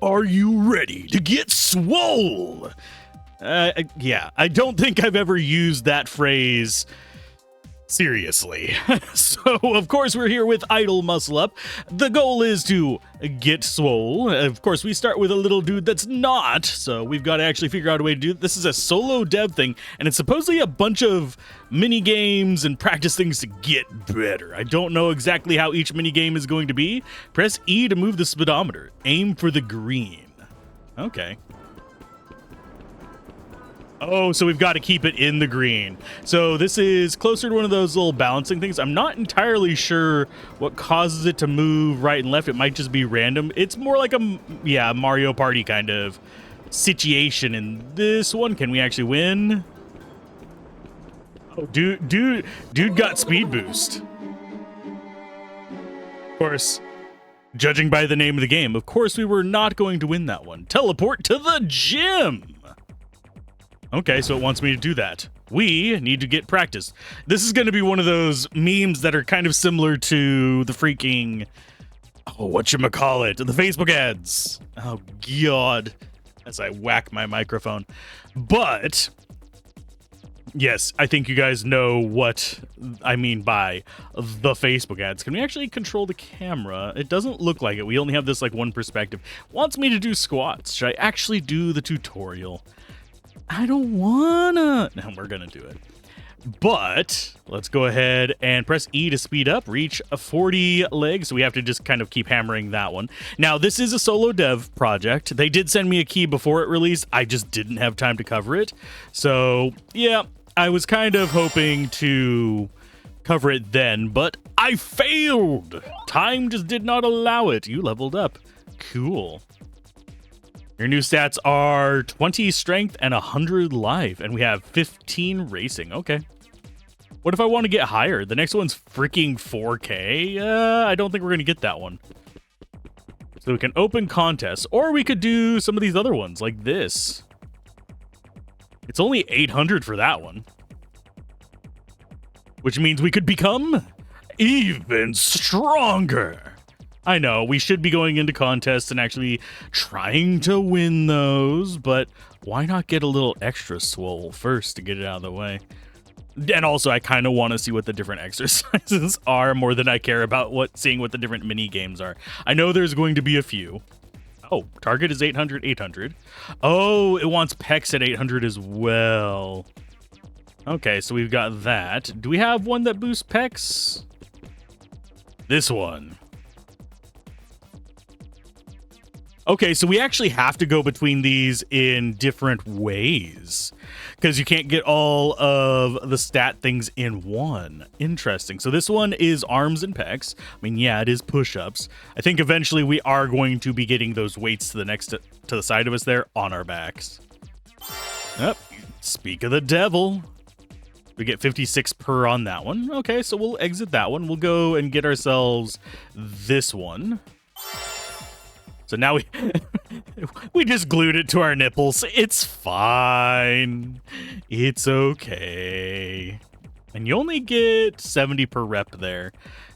Are you ready to get swole? Yeah, I don't think I've ever used that phrase seriously. So, of course, we're here with Idle Muscle Up. The goal is to get swole. Of course, we start with a little dude that's not, so we've got to actually figure out a way to do it. This is a solo dev thing, and it's supposedly a bunch of mini games and practice things to get better. I don't know exactly how each mini game is going to be. Press E to move the speedometer. Aim for the green. Okay. Oh, so we've got to keep it in the green. So this is closer to one of those little balancing things. I'm not entirely sure what causes it to move right and left. It might just be random. It's more like a Mario Party kind of situation in this one. Can we actually win? Oh, dude got speed boost. Of course, judging by the name of the game, of course we were not going to win that one. Teleport to the gym. Okay, so it wants me to do that. We need to get practice. This is going to be one of those memes that are kind of similar to the freaking, whatchamacallit, the Facebook ads. Oh, God, as I whack my microphone. But, yes, I think you guys know what I mean by the Facebook ads. Can we actually control the camera? It doesn't look like it. We only have this, like, one perspective. It wants me to do squats. Should I actually do the tutorial? I don't wanna. No, we're gonna do it. But let's go ahead and press E to speed up, reach 40 legs. So we have to just kind of keep hammering that one. Now, this is a solo dev project. They did send me a key before it released. I just didn't have time to cover it. So yeah, I was kind of hoping to cover it then, but I failed. Time just did not allow it. You leveled up. Cool. Your new stats are 20 strength and 100 life, and we have 15 racing. Okay. What if I want to get higher? The next one's freaking 4K. I don't think we're going to get that one. So we can open contests, or we could do some of these other ones like this. It's only 800 for that one, which means we could become even stronger. I know, we should be going into contests and actually trying to win those, but why not get a little extra swole first to get it out of the way? And also, I kind of want to see what the different exercises are more than I care about seeing what the different mini games are. I know there's going to be a few. Oh, target is 800, 800. Oh, it wants pecs at 800 as well. Okay, so we've got that. Do we have one that boosts pecs? This one. Okay, so we actually have to go between these in different ways because you can't get all of the stat things in one. Interesting. So this one is arms and pecs. I mean, yeah, it is push-ups. I think eventually we are going to be getting those weights to the side of us there on our backs. Yep. Speak of the devil. We get 56 per on that one. Okay, so we'll exit that one. We'll go and get ourselves this one. So now we just glued it to our nipples. It's fine. It's okay. And you only get 70 per rep there.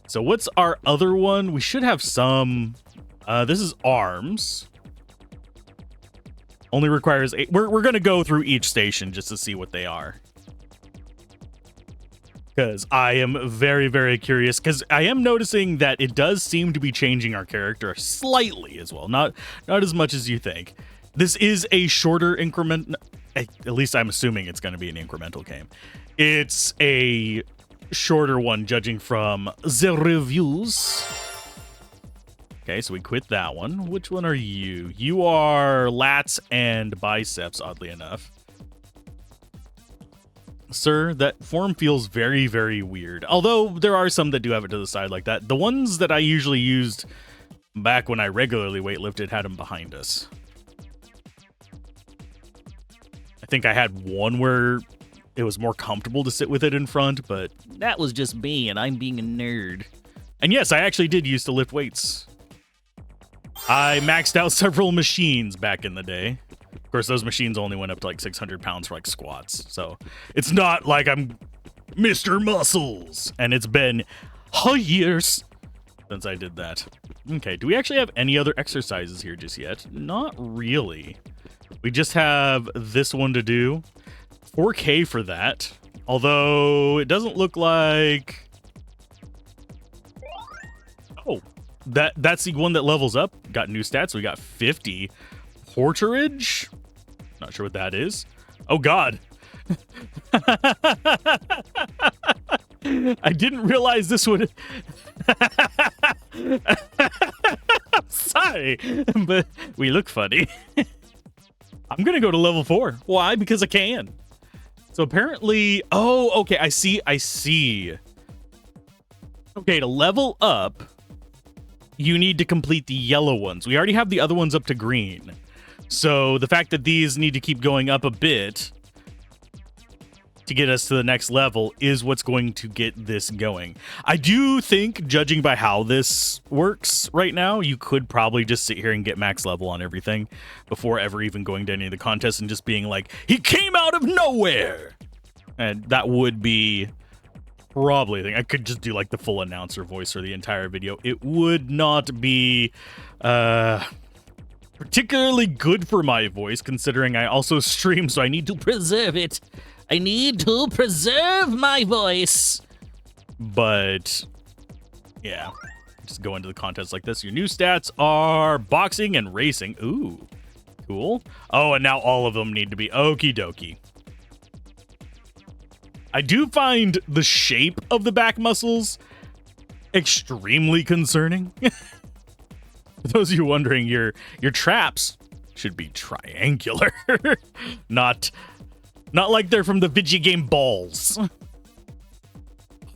So what's our other one? We should have some. This is arms. Only requires 8. We're going to go through each station just to see what they are. Because I am very, very curious, because I am noticing that it does seem to be changing our character slightly as well. Not as much as you think. This is a shorter increment. At least I'm assuming it's going to be an incremental game. It's a shorter one, judging from the reviews. Okay, so we quit that one. Which one are you? You are lats and biceps, oddly enough. Sir, that form feels very, very weird. Although there are some that do have it to the side like that. The ones that I usually used back when I regularly weightlifted had them behind us. I think I had one where it was more comfortable to sit with it in front, but that was just me and I'm being a nerd. And yes, I actually did used to lift weights. I maxed out several machines back in the day. Of course, those machines only went up to like 600 pounds for like squats. So it's not like I'm Mr. Muscles. And it's been years. since I did that. Okay, do we actually have any other exercises here just yet? Not really. We just have this one to do. 4K for that. Although it doesn't look like... Oh, that's the one that levels up. Got new stats. We got 50. Porterage? Not sure what that is. Oh, God. I didn't realize this would... I'm sorry, but we look funny. I'm going to go to level 4. Why? Because I can. So apparently... Oh, okay. I see. Okay, to level up, you need to complete the yellow ones. We already have the other ones up to green. So the fact that these need to keep going up a bit to get us to the next level is what's going to get this going. I do think, judging by how this works right now, you could probably just sit here and get max level on everything before ever even going to any of the contests and just being like, he came out of nowhere! And that would be probably a thing. I could just do like the full announcer voice for the entire video. It would not be particularly good for my voice, considering I also stream, so I need to preserve it. I need to preserve my voice. But, yeah. Just go into the contest like this. Your new stats are boxing and racing. Ooh, cool. Oh, and now all of them need to be okie dokie. I do find the shape of the back muscles extremely concerning. For those of you wondering, your traps should be triangular. Not like they're from the video game Balls. Oh,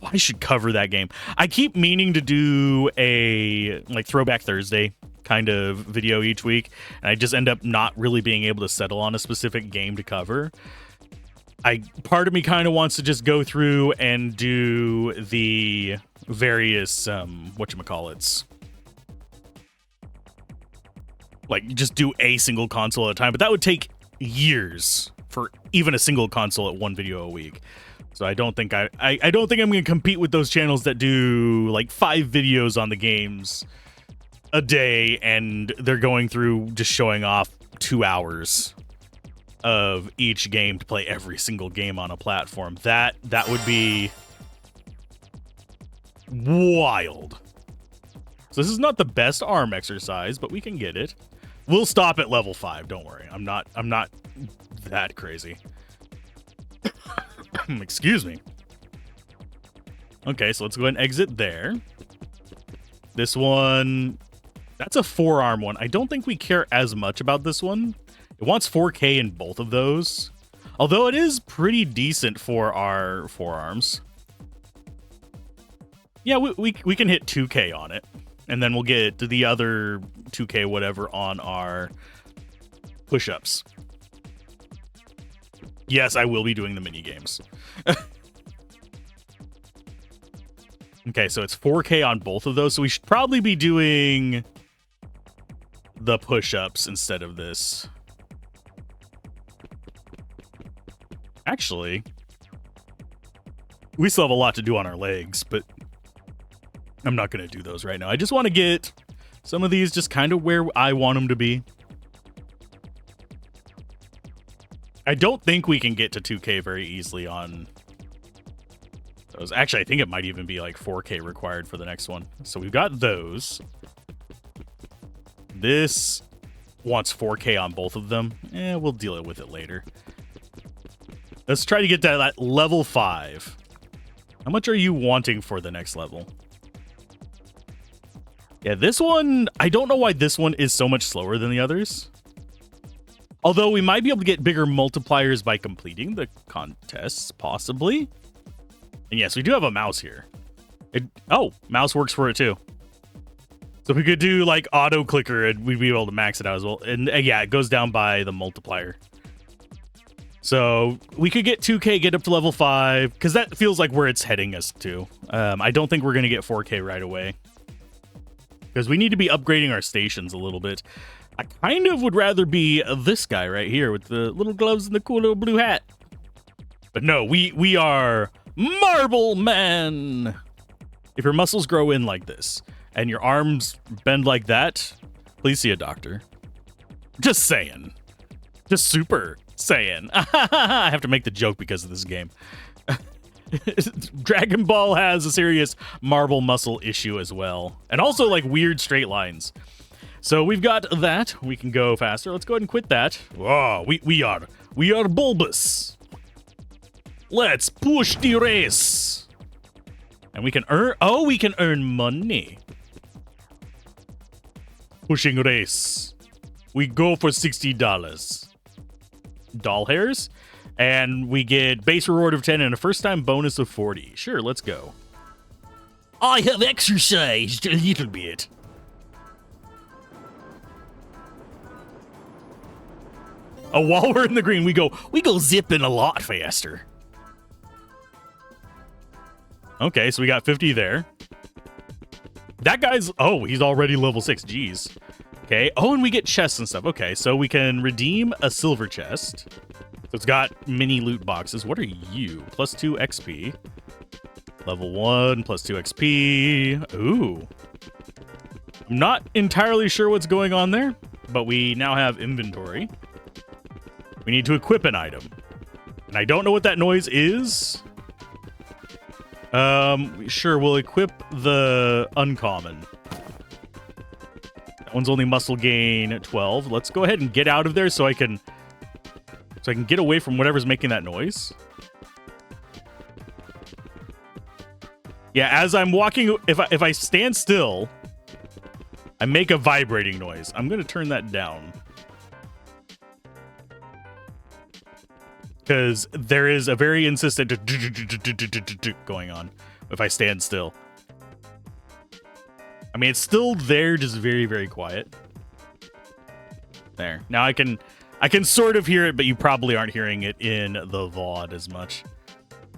I should cover that game. I keep meaning to do a like Throwback Thursday kind of video each week, and I just end up not really being able to settle on a specific game to cover. Part of me kind of wants to just go through and do the various whatchamacallits. Like just do a single console at a time, but that would take years for even a single console at one video a week. So I don't think I don't think I'm going to compete with those channels that do like 5 videos on the games a day, and they're going through just showing off 2 hours of each game to play every single game on a platform. That would be wild. So this is not the best arm exercise, but we can get it. We'll stop at level 5. Don't worry. I'm not that crazy. Excuse me. Okay, so let's go ahead and exit there. This one, that's a forearm one. I don't think we care as much about this one. It wants 4K in both of those, although it is pretty decent for our forearms. Yeah, we can hit 2K on it, and then we'll get to the other 2K whatever on our push-ups. Yes, I will be doing the mini games. Okay, so it's 4K on both of those, so we should probably be doing the push-ups instead of this. Actually, we still have a lot to do on our legs, but I'm not going to do those right now. I just want to get some of these just kind of where I want them to be. I don't think we can get to 2K very easily on those. Actually, I think it might even be like 4K required for the next one. So we've got those. This wants 4K on both of them. We'll deal with it later. Let's try to get to that level 5. How much are you wanting for the next level? Yeah, this one, I don't know why this one is so much slower than the others. Although we might be able to get bigger multipliers by completing the contests, possibly. And yes, we do have a mouse here. Mouse works for it too. So if we could do like auto clicker, we'd be able to max it out as well. And yeah, it goes down by the multiplier. So we could get 2K, get up to level 5, because that feels like where it's heading us to. I don't think we're going to get 4K right away, because we need to be upgrading our stations a little bit. I kind of would rather be this guy right here with the little gloves and the cool little blue hat. But no, we are Marble Man. If your muscles grow in like this, and your arms bend like that, please see a doctor. Just saying. Just super saying. I have to make the joke because of this game. Dragon Ball has a serious marble muscle issue as well. And also like weird straight lines. So we've got that. We can go faster. Let's go ahead and quit that. Whoa, we are bulbous. Let's push the race. And we can earn money. Pushing race. We go for $60. Doll hairs. And we get base reward of 10 and a first time bonus of 40. Sure, let's go. I have exercised a little bit. Oh, while we're in the green, we go zipping a lot faster. Okay, so we got 50 there. That guy's, he's already level 6. Jeez. Okay. Oh, and we get chests and stuff. Okay, so we can redeem a silver chest. So it's got mini loot boxes. What are you? Plus 2 XP. Level 1, plus 2 XP. Ooh. I'm not entirely sure what's going on there, but we now have inventory. We need to equip an item. And I don't know what that noise is. Sure, we'll equip the uncommon. That one's only muscle gain 12. Let's go ahead and get out of there so I can get away from whatever's making that noise. Yeah, as I'm walking, if I stand still, I make a vibrating noise. I'm going to turn that down. Because there is a very insistent going on if I stand still. I mean, it's still there, just very, very quiet. There. Now I can sort of hear it, but you probably aren't hearing it in the VOD as much.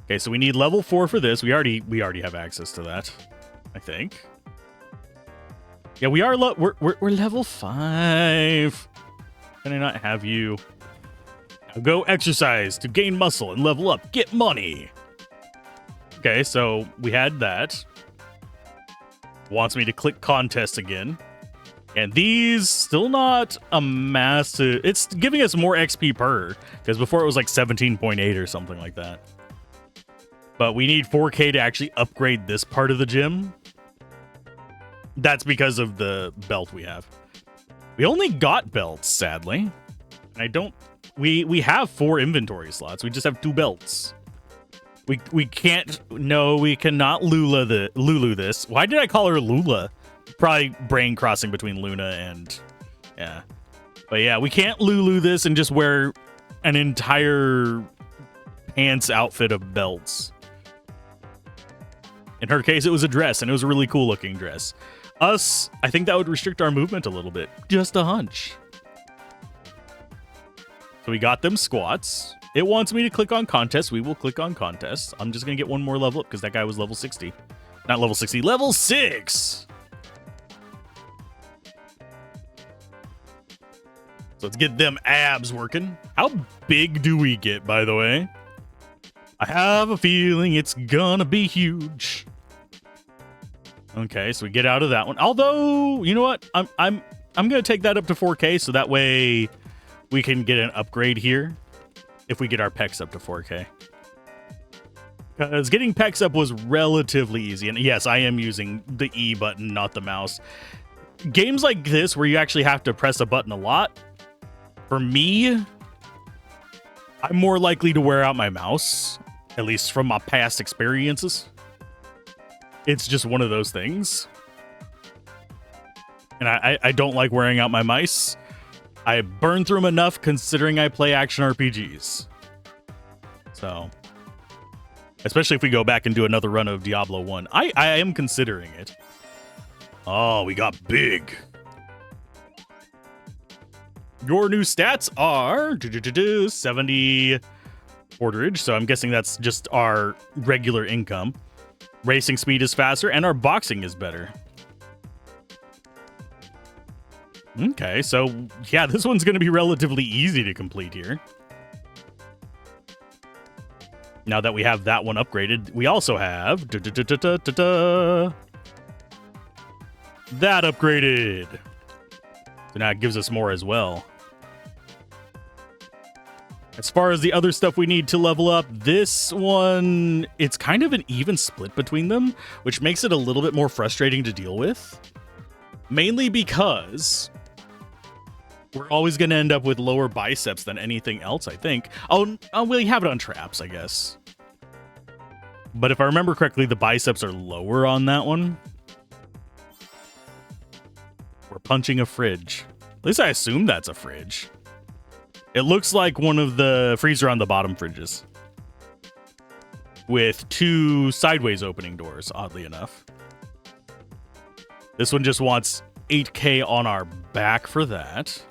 Okay, so we need level 4 for this. We already have access to that, I think. Yeah, we are. We're level 5. Can I not have you? Go exercise to gain muscle and level up. Get money. Okay, so we had that. Wants me to click contest again. And these still not a massive... It's giving us more XP per. Because before it was like 17.8 or something like that. But we need 4K to actually upgrade this part of the gym. That's because of the belt we have. We only got belts, sadly. And I don't... We have 4 inventory slots. We just have 2 belts. We can't. No, we cannot Lulu this. Why did I call her Lula? Probably brain crossing between Luna and yeah. But yeah, we can't Lulu this and just wear an entire pants outfit of belts. In her case, it was a dress, and it was a really cool looking dress. Us, I think that would restrict our movement a little bit. Just a hunch. So we got them squats. It wants me to click on contest. We will click on contest. I'm just going to get one more level up because that guy was level 60. Not level 60, level 6. So let's get them abs working. How big do we get, by the way? I have a feeling it's gonna be huge. Okay, so we get out of that one. Although, you know what? I'm gonna take that up to 4K so that way we can get an upgrade here if we get our pecs up to 4K. Because getting pecs up was relatively easy. And yes, I am using the E button, not the mouse. Games like this where you actually have to press a button a lot, for me, I'm more likely to wear out my mouse, at least from my past experiences. It's just one of those things. And I don't like wearing out my mice. I burn through them enough considering I play action RPGs. So, especially if we go back and do another run of Diablo 1. I am considering it. Oh, we got big. Your new stats are 70 porterage, so I'm guessing that's just our regular income. Racing speed is faster, and our boxing is better. Okay, so yeah, this one's going to be relatively easy to complete here. Now that we have that one upgraded, we also have That upgraded. So now it gives us more as well. As far as the other stuff we need to level up, this one, it's kind of an even split between them, which makes it a little bit more frustrating to deal with. Mainly because we're always going to end up with lower biceps than anything else, I think. Oh, we have it on traps, I guess. But if I remember correctly, the biceps are lower on that one. We're punching a fridge. At least I assume that's a fridge. It looks like one of the freezer on the bottom fridges. With 2 sideways opening doors, oddly enough. This one just wants 8K on our back for that.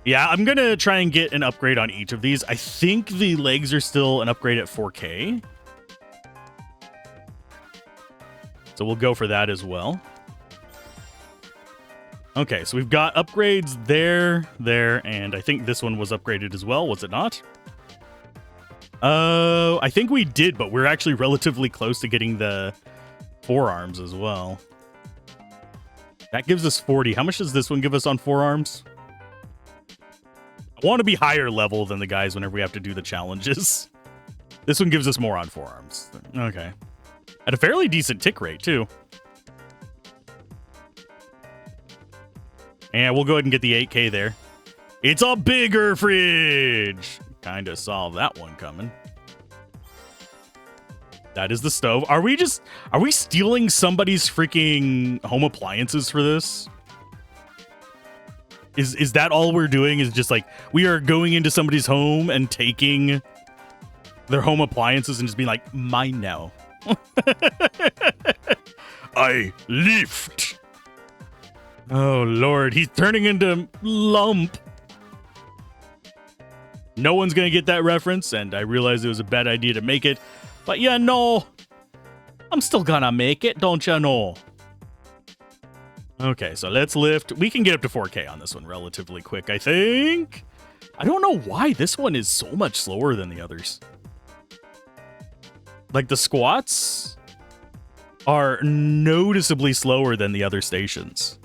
Yeah, I'm going to try and get an upgrade on each of these. I think the legs are still an upgrade at 4K. So we'll go for that as well. Okay, so we've got upgrades there, and I think this one was upgraded as well, was it not? I think we did, but we're actually relatively close to getting the forearms as well. That gives us 40. How much does this one give us on forearms? I want to be higher level than the guys whenever we have to do the challenges. This one gives us more on forearms. Okay. At a fairly decent tick rate, too. And we'll go ahead and get the 8K there. It's a bigger fridge. Kind of saw that one coming. That is the stove. Are we stealing somebody's freaking home appliances for this? Is that all we're doing? Is just like we are going into somebody's home and taking their home appliances and just being like, mine now. I lift. Oh, Lord, he's turning into lump. No one's going to get that reference, and I realized it was a bad idea to make it. But yeah, no, I'm still going to make it, don't you know? Okay, so let's lift. We can get up to 4K on this one relatively quick, I think. I don't know why this one is so much slower than the others. Like, the squats are noticeably slower than the other stations.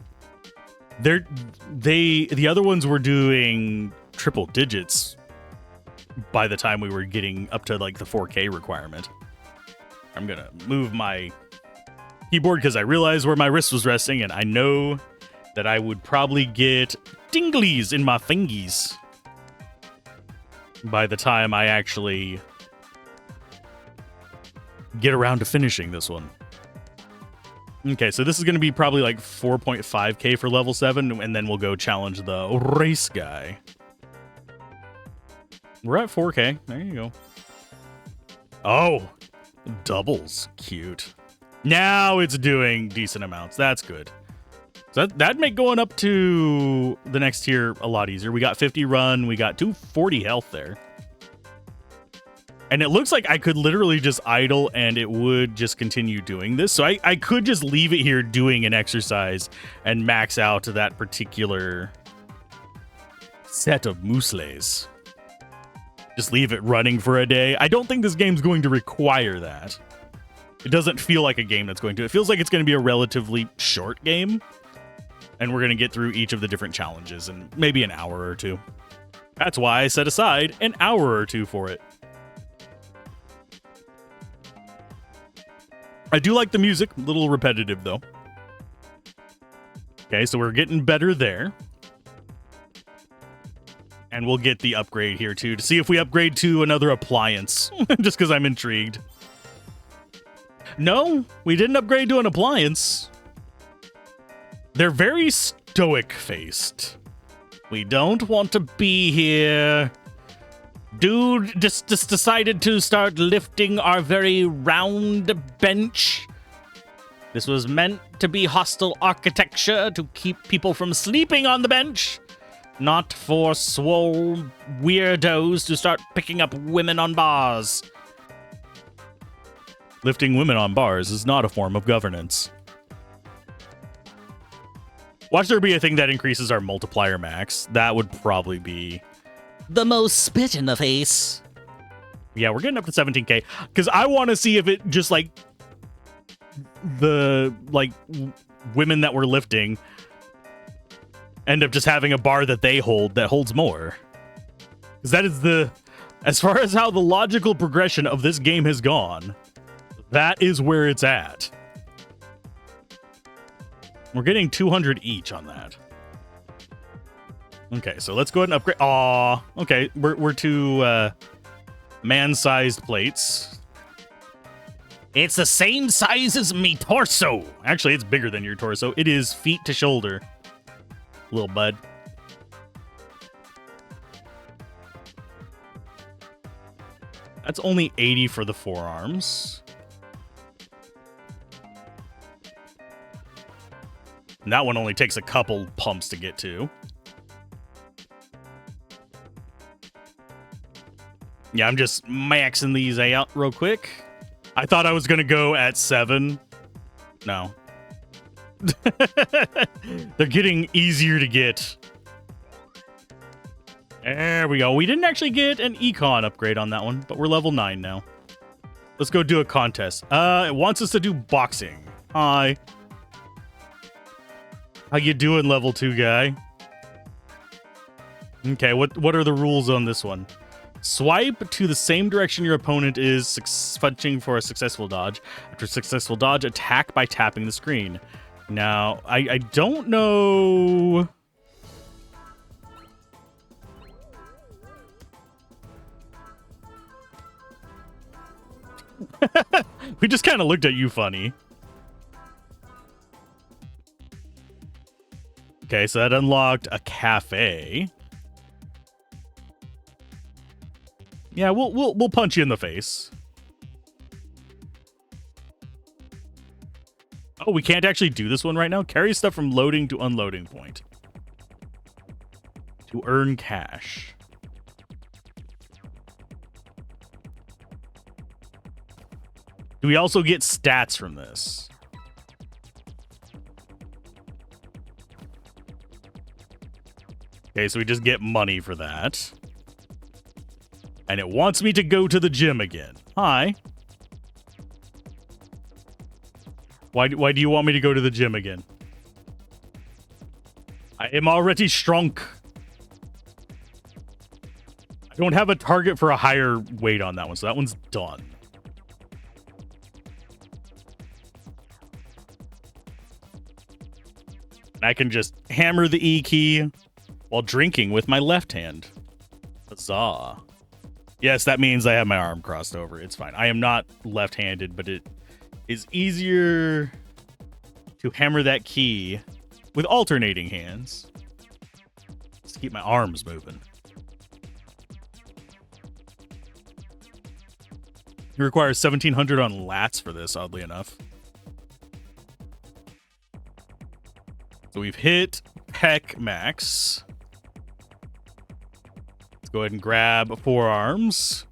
The other ones were doing triple digits by the time we were getting up to like the 4K requirement. I'm gonna move my keyboard because I realized where my wrist was resting, and I know that I would probably get tinglies in my fingies by the time I actually get around to finishing this one. Okay, so this is going to be probably like 4.5K for level 7, and then we'll go challenge the race guy. We're at 4K. There you go. Oh, doubles. Cute. Now it's doing decent amounts. That's good. So that'd make going up to the next tier a lot easier. We got 50 run. We got 240 health there. And it looks like I could literally just idle and it would just continue doing this. So I could just leave it here doing an exercise and max out to that particular set of muesles. Just leave it running for a day. I don't think this game's going to require that. It doesn't feel like a game that's going to. It feels like it's going to be a relatively short game. And we're going to get through each of the different challenges in maybe an hour or two. That's why I set aside an hour or two for it. I do like the music, a little repetitive though. Okay, so we're getting better there. And we'll get the upgrade here too, to see if we upgrade to another appliance, just because I'm intrigued. No, we didn't upgrade to an appliance. They're very stoic-faced. We don't want to be here. Dude just decided to start lifting our very round bench. This was meant to be hostile architecture to keep people from sleeping on the bench, not for swole weirdos to start picking up women on bars. Lifting women on bars is not a form of governance. Watch there be a thing that increases our multiplier max. That would probably be the most spit in the face. Yeah, we're getting up to 17K because I want to see if it just like women that were lifting end up just having a bar that they hold that holds more. Because that is as far as how the logical progression of this game has gone, that is where it's at. We're getting 200 each on that. Okay, so let's go ahead and upgrade. Aw, okay, we're to man-sized plates. It's the same size as me torso. Actually, it's bigger than your torso. It is feet to shoulder, little bud. That's only 80 for the forearms. And that one only takes a couple pumps to get to. Yeah, I'm just maxing these out real quick. I thought I was going to go at 7. No. They're getting easier to get. There we go. We didn't actually get an econ upgrade on that one, but we're level 9 now. Let's go do a contest. It wants us to do boxing. Hi. How you doing, level 2 guy? Okay, what are the rules on this one? Swipe to the same direction your opponent is punching for a successful dodge. After successful dodge, attack by tapping the screen. Now, I don't know... We just kind of looked at you funny. Okay, so that unlocked a cafe. Yeah, we'll punch you in the face. Oh, we can't actually do this one right now. Carry stuff from loading to unloading point. To earn cash. Do we also get stats from this? Okay, so we just get money for that. And it wants me to go to the gym again. Hi. Why do you want me to go to the gym again? I am already shrunk. I don't have a target for a higher weight on that one, so that one's done. I can just hammer the E key while drinking with my left hand. Huzzah. Yes, that means I have my arm crossed over. It's fine. I am not left-handed, but it is easier to hammer that key with alternating hands. Just to keep my arms moving. It requires 1700 on lats for this, oddly enough. So we've hit pec max. Let's go ahead and grab forearms.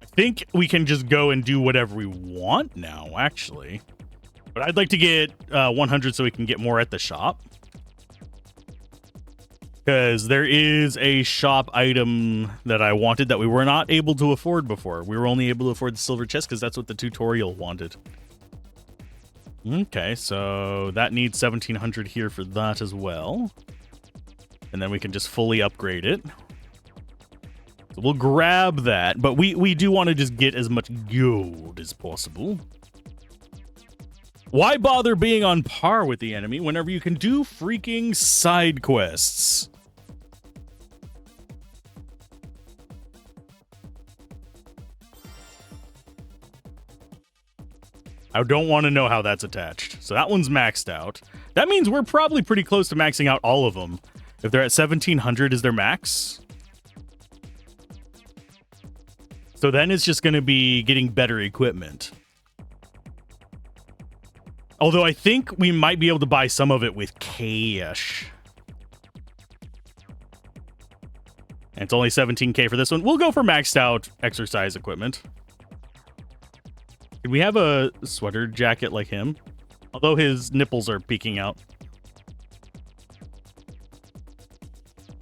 I think we can just go and do whatever we want now, actually. But I'd like to get 100 so we can get more at the shop. Because there is a shop item that I wanted that we were not able to afford before. We were only able to afford the silver chest because that's what the tutorial wanted. Okay, so that needs 1700 here for that as well. And then we can just fully upgrade it. So we'll grab that, but we do want to just get as much gold as possible. Why bother being on par with the enemy whenever you can do freaking side quests? I don't want to know how that's attached. So that one's maxed out. That means we're probably pretty close to maxing out all of them. If they're at 1700 is their max. So then it's just going to be getting better equipment. Although I think we might be able to buy some of it with cash. And it's only 17k for this one. We'll go for maxed out exercise equipment. Could we have a sweater jacket like him? Although his nipples are peeking out.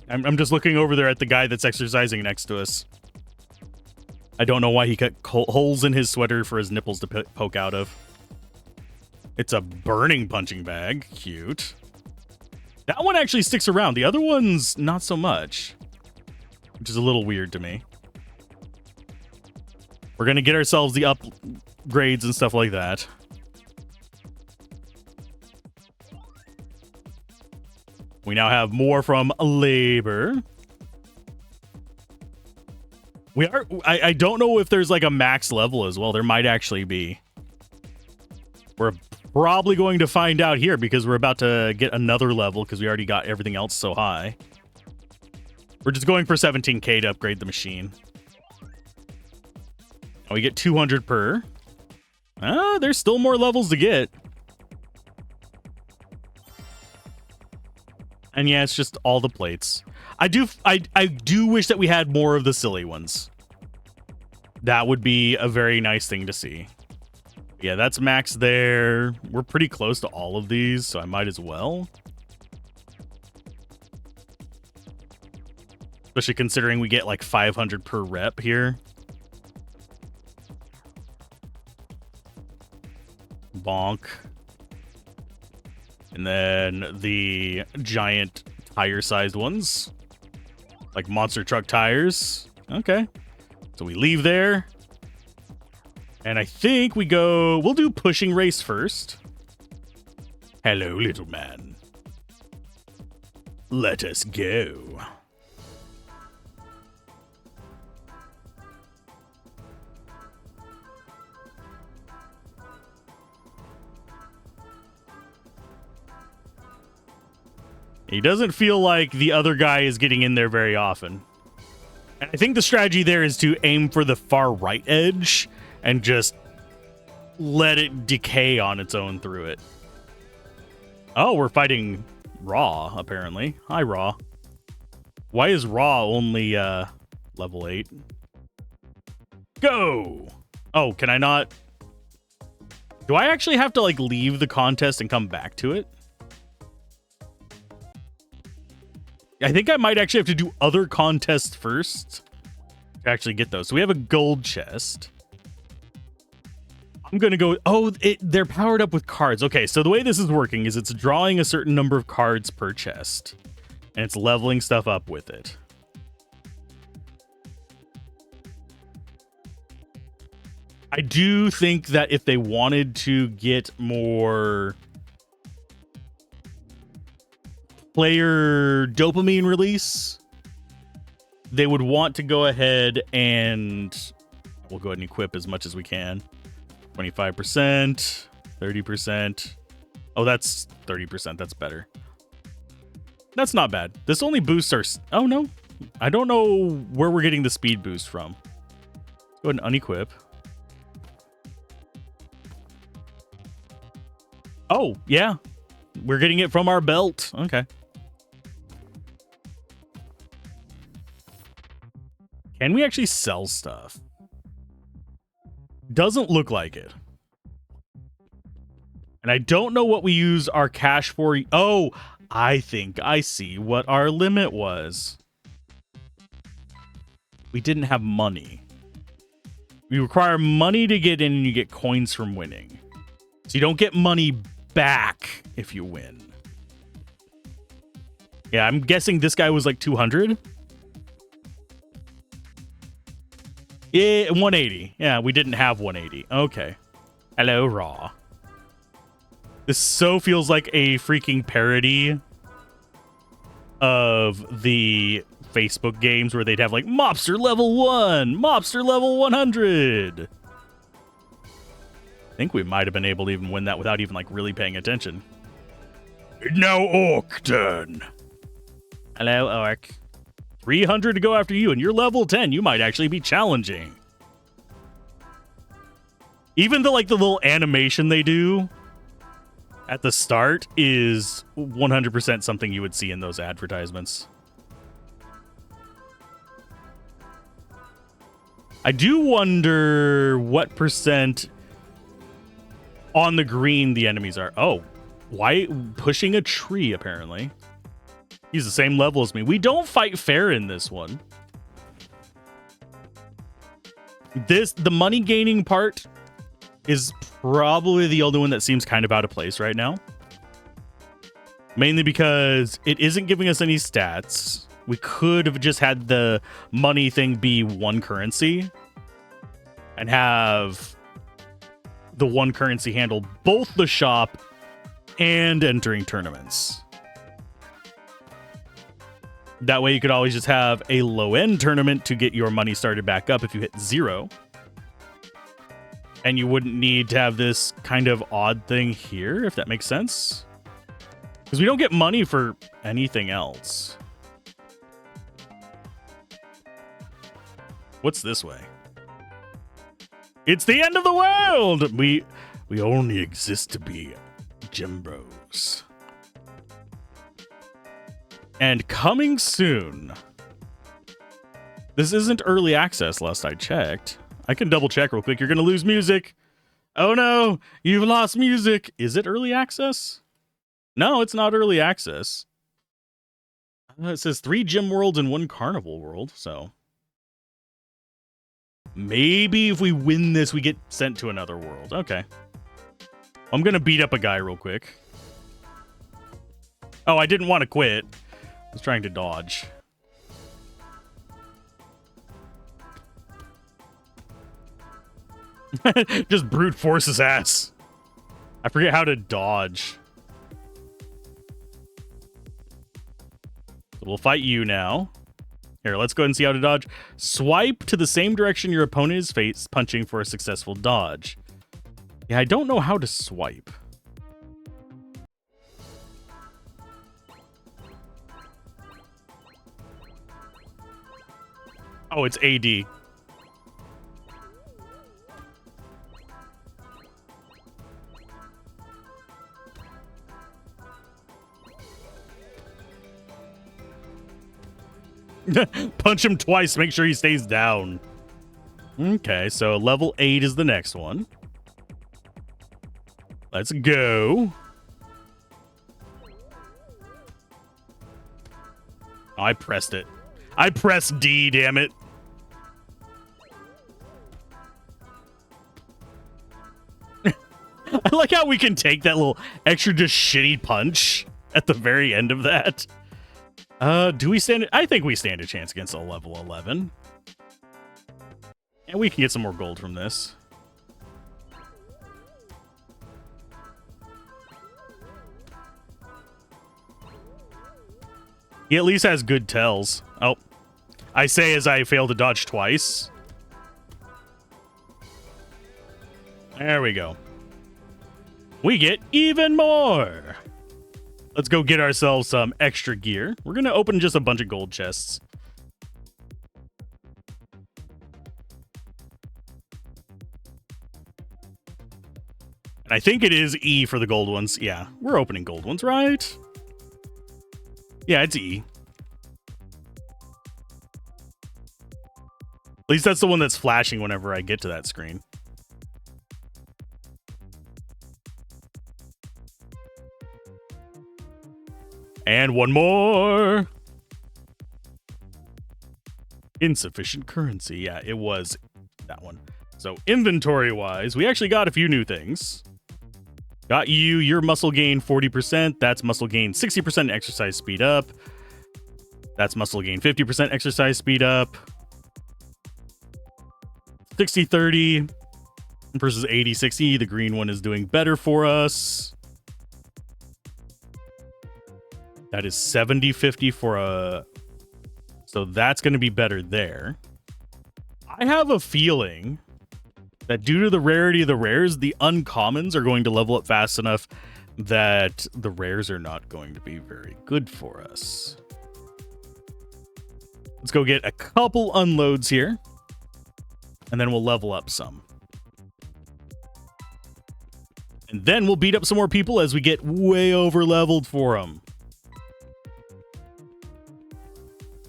I'm just looking over there at the guy that's exercising next to us. I don't know why he cut holes in his sweater for his nipples to poke out of. It's a burning punching bag. Cute. That one actually sticks around. The other one's not so much, which is a little weird to me. We're going to get ourselves the upgrades and stuff like that. We now have more from labor. I don't know if there's like a max level as well. There might actually be. We're probably going to find out here because we're about to get another level because we already got everything else so high. We're just going for 17k to upgrade the machine. And we get 200 per. There's still more levels to get. And yeah, it's just all the plates. I do wish that we had more of the silly ones. That would be a very nice thing to see. Yeah, that's max there. We're pretty close to all of these, so I might as well. Especially considering we get like 500 per rep here. Bonk. And then the giant tire-sized ones. Like monster truck tires. Okay. So we leave there. And I think we'll do pushing race first. Hello, little man. Let us go. He doesn't feel like the other guy is getting in there very often. And I think the strategy there is to aim for the far right edge and just let it decay on its own through it. Oh, we're fighting Raw, apparently. Hi, Raw. Why is Raw only level 8? Go! Oh, can I not? Do I actually have to like leave the contest and come back to it? I think I might actually have to do other contests first to actually get those. So we have a gold chest. I'm going to go... Oh, they're powered up with cards. Okay, so the way this is working is it's drawing a certain number of cards per chest. And it's leveling stuff up with it. I do think that if they wanted to get more... player dopamine release, they would want to go ahead and we'll go ahead and equip as much as we can. 25%, 30%. Oh, that's 30%. That's better. That's not bad. This only boosts our... Oh, no. I don't know where we're getting the speed boost from. Go ahead and unequip. Oh, yeah. We're getting it from our belt. Okay. Can we actually sell stuff? Doesn't look like it. And I don't know what we use our cash for. Oh, I think I see what our limit was. We didn't have money. We require money to get in and you get coins from winning. So you don't get money back if you win. Yeah, I'm guessing this guy was like 200. Yeah, 180. Yeah, we didn't have 180. Okay. Hello, Raw. This so feels like a freaking parody of the Facebook games where they'd have like Mobster level 1, Mobster level 100. I think we might have been able to even win that without even like really paying attention. Now Orc turn. Hello, Orc. 300 to go after you, and you're level 10. You might actually be challenging. Even the little animation they do at the start is 100% something you would see in those advertisements. I do wonder what percent on the green the enemies are. Oh, why pushing a tree, apparently. He's the same level as me. We don't fight fair in this one. The money gaining part is probably the only one that seems kind of out of place right now. Mainly because it isn't giving us any stats. We could have just had the money thing be one currency and have the one currency handle both the shop and entering tournaments. That way you could always just have a low-end tournament to get your money started back up if you hit 0. And you wouldn't need to have this kind of odd thing here, if that makes sense. Because we don't get money for anything else. What's this way? It's the end of the world! We only exist to be gym bros. And coming soon. This isn't early access, last I checked. I can double check real quick. You're going to lose music. Oh no, you've lost music. Is it early access? No, it's not early access. It says 3 gym worlds and 1 carnival world, so. Maybe if we win this, we get sent to another world. Okay. I'm going to beat up a guy real quick. Oh, I didn't want to quit. I was trying to dodge. Just brute force his ass. I forget how to dodge. So we'll fight you now. Here, let's go ahead and see how to dodge. Swipe to the same direction your opponent is face punching for a successful dodge. Yeah, I don't know how to swipe. Oh, it's AD. Punch him twice, make sure he stays down. Okay, so level 8 is the next one. Let's go. Oh, I pressed it. I pressed D, damn it. I like how we can take that little extra just shitty punch at the very end of that. Do we stand? I think we stand a chance against a level 11. And we can get some more gold from this. He at least has good tells. Oh, I say as I fail to dodge twice. There we go. We get even more. Let's go get ourselves some extra gear. We're going to open just a bunch of gold chests. And I think it is E for the gold ones. Yeah, we're opening gold ones, right? Yeah, it's E. At least that's the one that's flashing whenever I get to that screen. And one more. Insufficient currency. Yeah, it was that one. So inventory-wise, we actually got a few new things. Got you your muscle gain 40%. That's muscle gain 60% exercise speed up. That's muscle gain 50% exercise speed up. 60-30 versus 80-60. The green one is doing better for us. That is 70-50 for a... So that's going to be better there. I have a feeling that due to the rarity of the rares, the uncommons are going to level up fast enough that the rares are not going to be very good for us. Let's go get a couple unloads here. And then we'll level up some. And then we'll beat up some more people as we get way over leveled for them.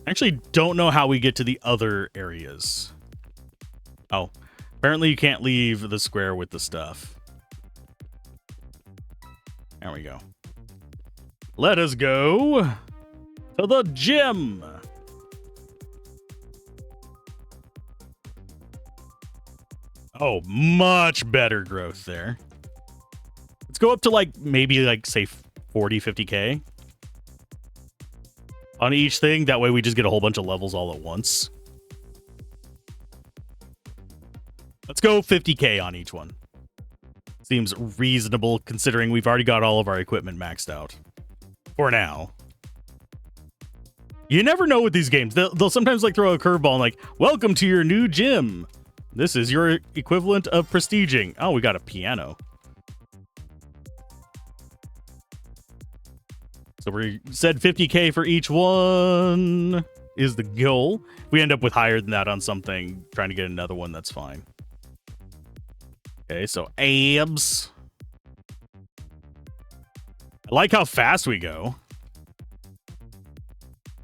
I actually don't know how we get to the other areas. Oh, apparently you can't leave the square with the stuff. There we go. Let us go to the gym. Oh, much better growth there. Let's go up to like maybe like say 40, 50k on each thing. That way we just get a whole bunch of levels all at once. Let's go 50k on each one. Seems reasonable considering we've already got all of our equipment maxed out. For now. You never know with these games. They'll sometimes like throw a curveball and like, welcome to your new gym. This is your equivalent of prestiging. Oh, we got a piano. So we said 50k for each one is the goal. If we end up with higher than that on something, trying to get another one, that's fine. Okay, so abs. I like how fast we go.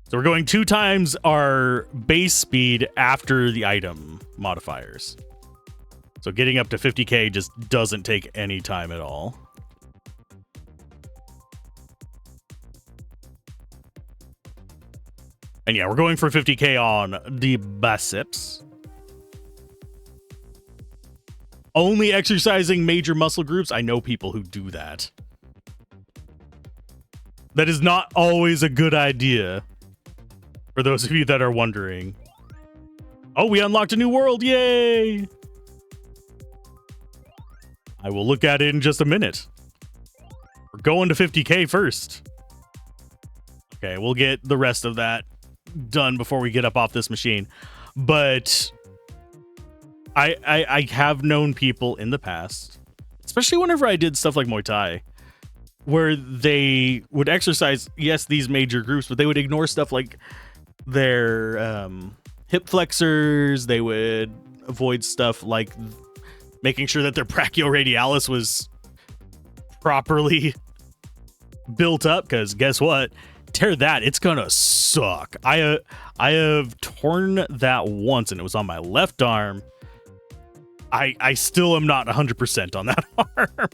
So we're going 2 times our base speed after the item modifiers. So getting up to 50k just doesn't take any time at all. And yeah, we're going for 50k on the biceps. Only exercising major muscle groups. I know people who do that. That is not always a good idea. For those of you that are wondering. Oh, we unlocked a new world. Yay! I will look at it in just a minute. We're going to 50k first. Okay, we'll get the rest of that done before we get up off this machine. But I have known people in the past, especially whenever I did stuff like Muay Thai, where they would exercise, yes, these major groups, but they would ignore stuff like their hip flexors. They would avoid stuff like making sure that their brachioradialis was properly built up, because guess what? Tear that, it's gonna suck. I have torn that once, and it was on my left arm. I still am not 100% on that arm.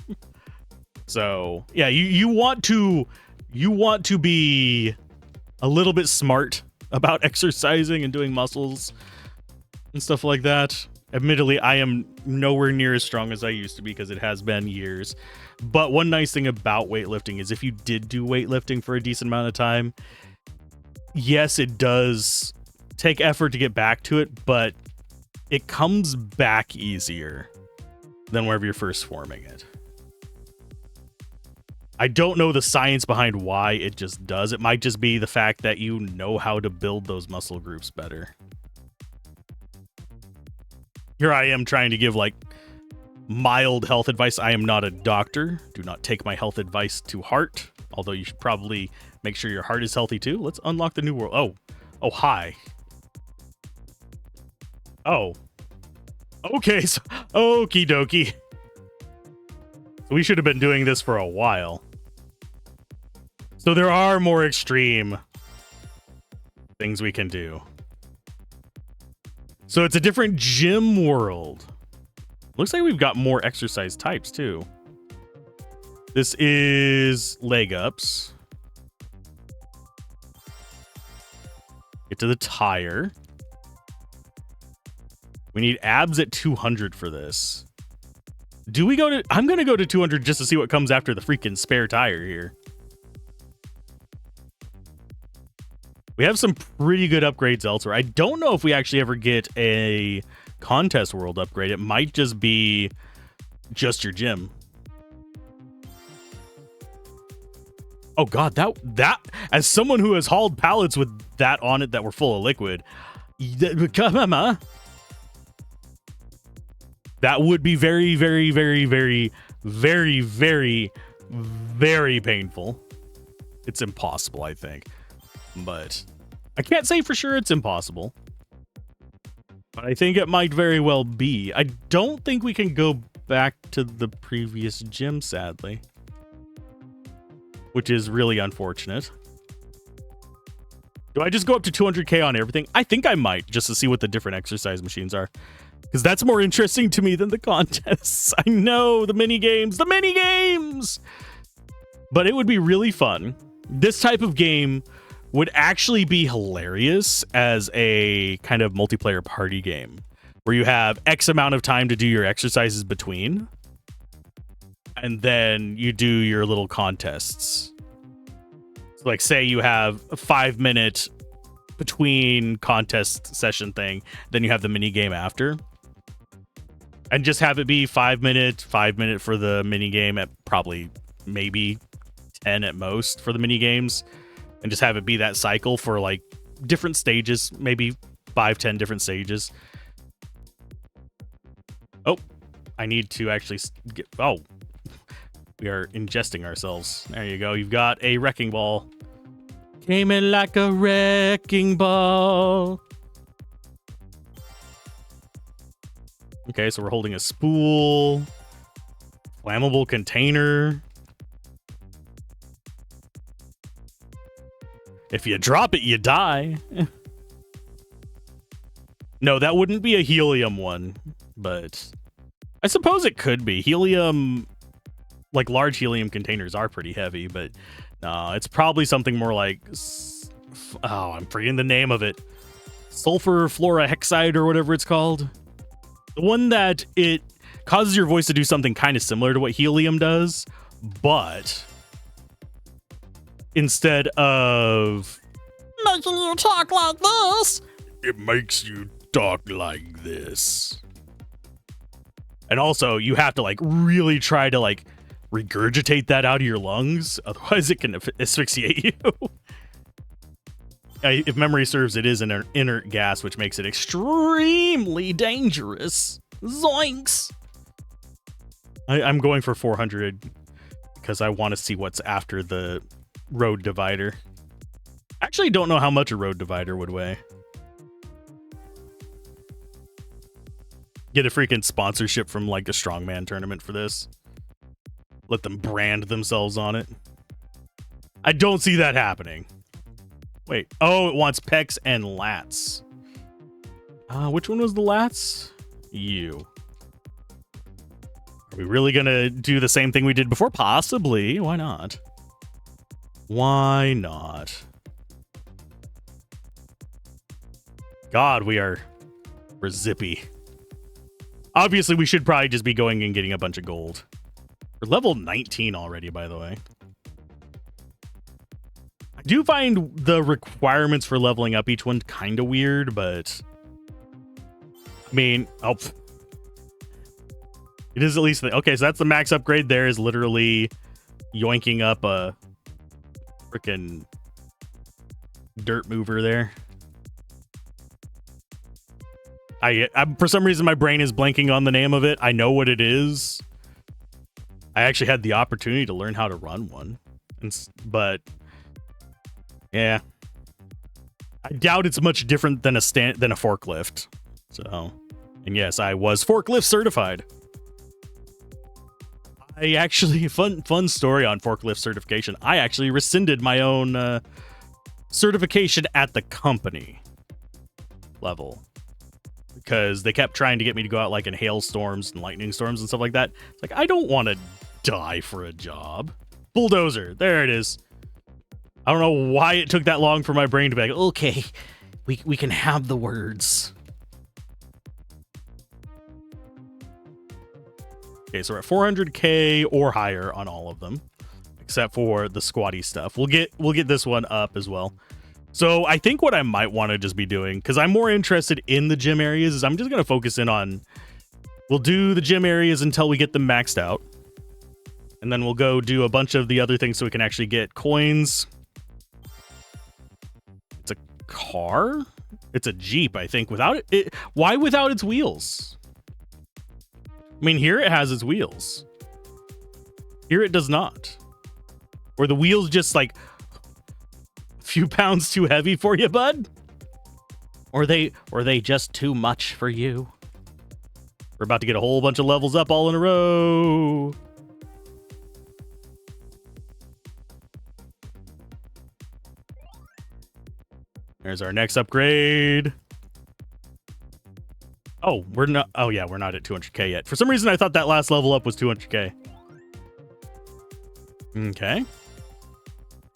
So yeah, you want to be a little bit smart about exercising and doing muscles and stuff like that. Admittedly, I am nowhere near as strong as I used to be because it has been years. But one nice thing about weightlifting is if you did do weightlifting for a decent amount of time, yes, it does take effort to get back to it, but it comes back easier than wherever you're first forming it. I don't know the science behind why it just does. It might just be the fact that you know how to build those muscle groups better. Here I am trying to give like mild health advice. I am not a doctor. Do not take my health advice to heart. Although you should probably make sure your heart is healthy too. Let's unlock the new world. Oh, hi. Oh. Okay, so okie dokie. We should have been doing this for a while. So there are more extreme things we can do. So it's a different gym world. Looks like we've got more exercise types too. This is leg ups. Get to the tire. We need abs at 200 for this. Do we go to... I'm going to go to 200 just to see what comes after the freaking spare tire here. We have some pretty good upgrades elsewhere. I don't know if we actually ever get a contest world upgrade. It might just be just your gym. Oh god, that as someone who has hauled pallets with that on it that were full of liquid, that would be very, very, very, very, very, very, very painful. It's impossible, I think. But I can't say for sure it's impossible. But I think it might very well be. I don't think we can go back to the previous gym, sadly. Which is really unfortunate. Do I just go up to 200k on everything? I think I might, just to see what the different exercise machines are. Because that's more interesting to me than the contests. I know, the mini games. But it would be really fun. This type of game would actually be hilarious as a kind of multiplayer party game. where you have X amount of time to do your exercises between, and then you do your little contests. So like, say you have a 5-minute between contest session thing, then you have the mini game after, and just have it be 5 minute for the mini game at probably maybe 10 at most for the mini games, and just have it be that cycle for like different stages, maybe 5-10 different stages. Oh, I need to actually get... Oh, we are ingesting ourselves. There you go. You've got a wrecking ball. Came in like a wrecking ball. Okay, so we're holding a spool. Flammable container. If you drop it, you die. No, that wouldn't be a helium one, but I suppose it could be. Helium, like large helium containers are pretty heavy, but no, it's probably something more like, oh, I'm forgetting the name of it. Sulfur fluorohexide or whatever it's called. The one that it causes your voice to do something kind of similar to what helium does, but instead of making you talk like this, it makes you talk like this. And also, you have to like really try to like regurgitate that out of your lungs, otherwise it can asphyxiate you. If memory serves, it is an inert gas, which makes it extremely dangerous. Zoinks! I'm going for 400 because I want to see what's after the road divider. I actually don't know how much a road divider would weigh. Get a freaking sponsorship from like a strongman tournament for this. Let them brand themselves on it. I don't see that happening. Wait. Oh, it wants pecs and lats. Which one was the lats? You. Are we really gonna do the same thing we did before? Possibly. Why not? Why not? God, we're zippy. Obviously, we should probably just be going and getting a bunch of gold. We're level 19 already, by the way. I do find the requirements for leveling up each one kind of weird, but I mean, oh, it is at least okay. So that's the max upgrade. There is literally yoinking up a freaking dirt mover there. I for some reason my brain is blanking on the name of it. I know what it is. I actually had the opportunity to learn how to run one, but yeah, I doubt it's much different than a forklift. So, and yes, I was forklift certified. I actually fun story on forklift certification. I actually rescinded my own certification at the company level, because they kept trying to get me to go out like in hailstorms and lightning storms and stuff like that. It's like, I don't want to die for a job. Bulldozer. There it is. I don't know why it took that long for my brain to be like, okay, we can have the words. Okay, so we're at 400k or higher on all of them, except for the squatty stuff. We'll get this one up as well. So I think what I might want to just be doing, because I'm more interested in the gym areas, is I'm just going to focus in on... We'll do the gym areas until we get them maxed out. And then we'll go do a bunch of the other things so we can actually get coins. It's a car? It's a Jeep, I think. Without it, why without its wheels? I mean, here it has its wheels. Here it does not. Or the wheels just like... few pounds too heavy for you, bud? Or they just too much for you? We're about to get a whole bunch of levels up all in a row. There's our next upgrade. Oh, we're not. Oh yeah, we're not at 200k yet. For some reason, I thought that last level up was 200k. Okay.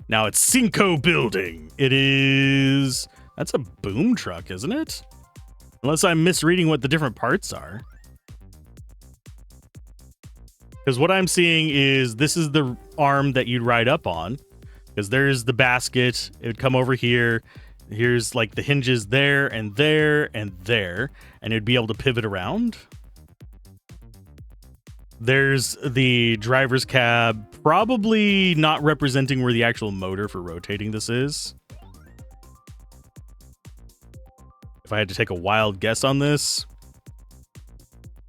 Now it's Cinco building. It is... That's a boom truck, isn't it? Unless I'm misreading what the different parts are. Because what I'm seeing is this is the arm that you'd ride up on. Because there's the basket. It would come over here. Here's like the hinges there and there and there. And it'd be able to pivot around. There's the driver's cab, probably not representing where the actual motor for rotating this is. If I had to take a wild guess on this.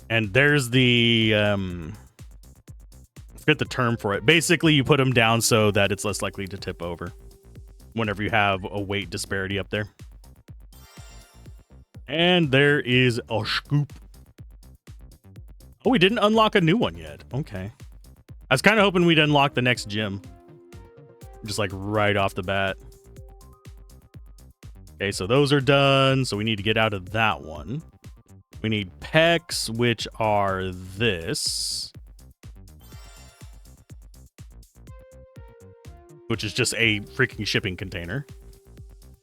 And there's the, I forget the term for it. Basically, you put them down so that it's less likely to tip over whenever you have a weight disparity up there. And there is a scoop. Oh, we didn't unlock a new one yet. Okay. I was kind of hoping we'd unlock the next gym. Just like right off the bat. Okay, so those are done. So we need to get out of that one. We need pecs, which are this. Which is just a freaking shipping container.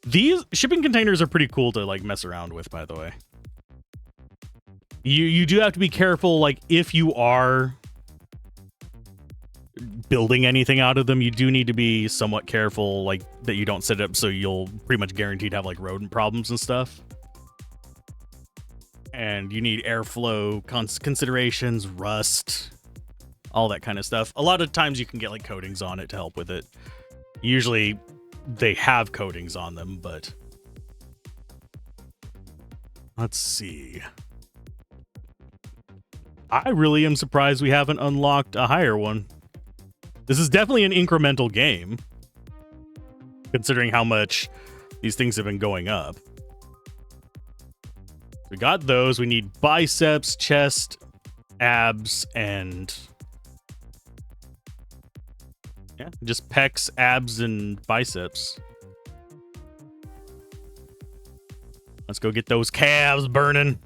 These shipping containers are pretty cool to like mess around with, by the way. You do have to be careful, like if you are building anything out of them, you do need to be somewhat careful, like that you don't set it up so you'll pretty much guaranteed have like rodent problems and stuff. And you need airflow considerations, rust, all that kind of stuff. A lot of times you can get like coatings on it to help with it. Usually they have coatings on them, but let's see. I really am surprised we haven't unlocked a higher one. This is definitely an incremental game, considering how much these things have been going up. We got those. We need biceps, chest, abs, and yeah, just pecs, abs, and biceps. Let's go get those calves burning.